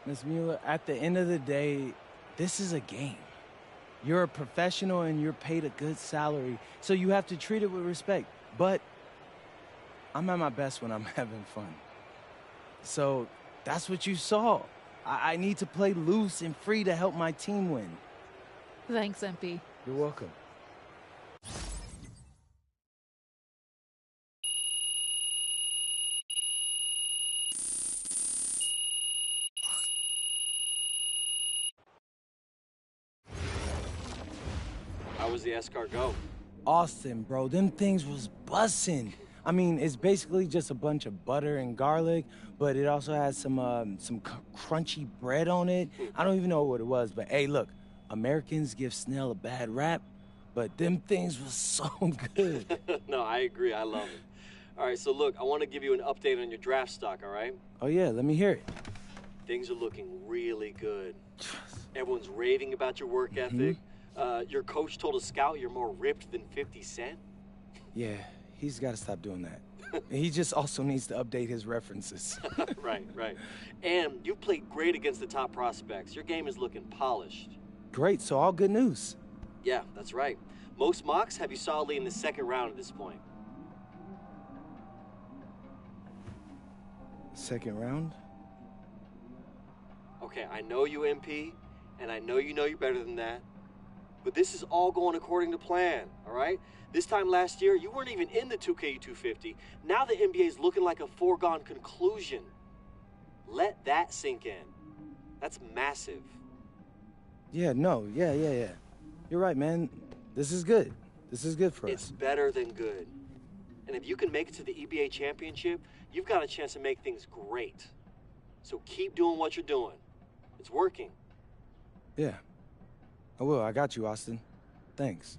B: Ms. Mueller, at the end of the day, this is a game. You're a professional and you're paid a good salary, so you have to treat it with respect. But I'm at my best when I'm having fun. So that's what you saw. I need to play loose and free to help my team win.
U: Thanks, MP.
B: You're welcome.
V: How was the escargot?
B: Austin, bro, them things was bussin'. I mean, it's basically just a bunch of butter and garlic, but it also has some crunchy bread on it. I don't even know what it was, but hey, look, Americans give snail a bad rap, but them things was so good.
V: No, I agree. I love it. All right, so look, I want to give you an update on your draft stock, all right?
B: Oh, yeah, let me hear it.
V: Things are looking really good. Everyone's raving about your work ethic. Your coach told a scout you're more ripped than 50 Cent.
B: Yeah, he's got to stop doing that. He just also needs to update his references.
V: Right. And you've played great against the top prospects. Your game is looking polished.
B: Great, so all good news.
V: Yeah, that's right. Most mocks have you solidly in the second round at this point.
B: Second round?
V: Okay, I know you, MP, and I know you're better than that. But this is all going according to plan, all right? This time last year, you weren't even in the 2K250. Now the NBA is looking like a foregone conclusion. Let that sink in. That's massive.
B: Yeah. You're right, man. This is good. This is good for us.
V: It's better than good. And if you can make it to the EBA championship, you've got a chance to make things great. So keep doing what you're doing. It's working.
B: Yeah. I will. I got you, Austin. Thanks.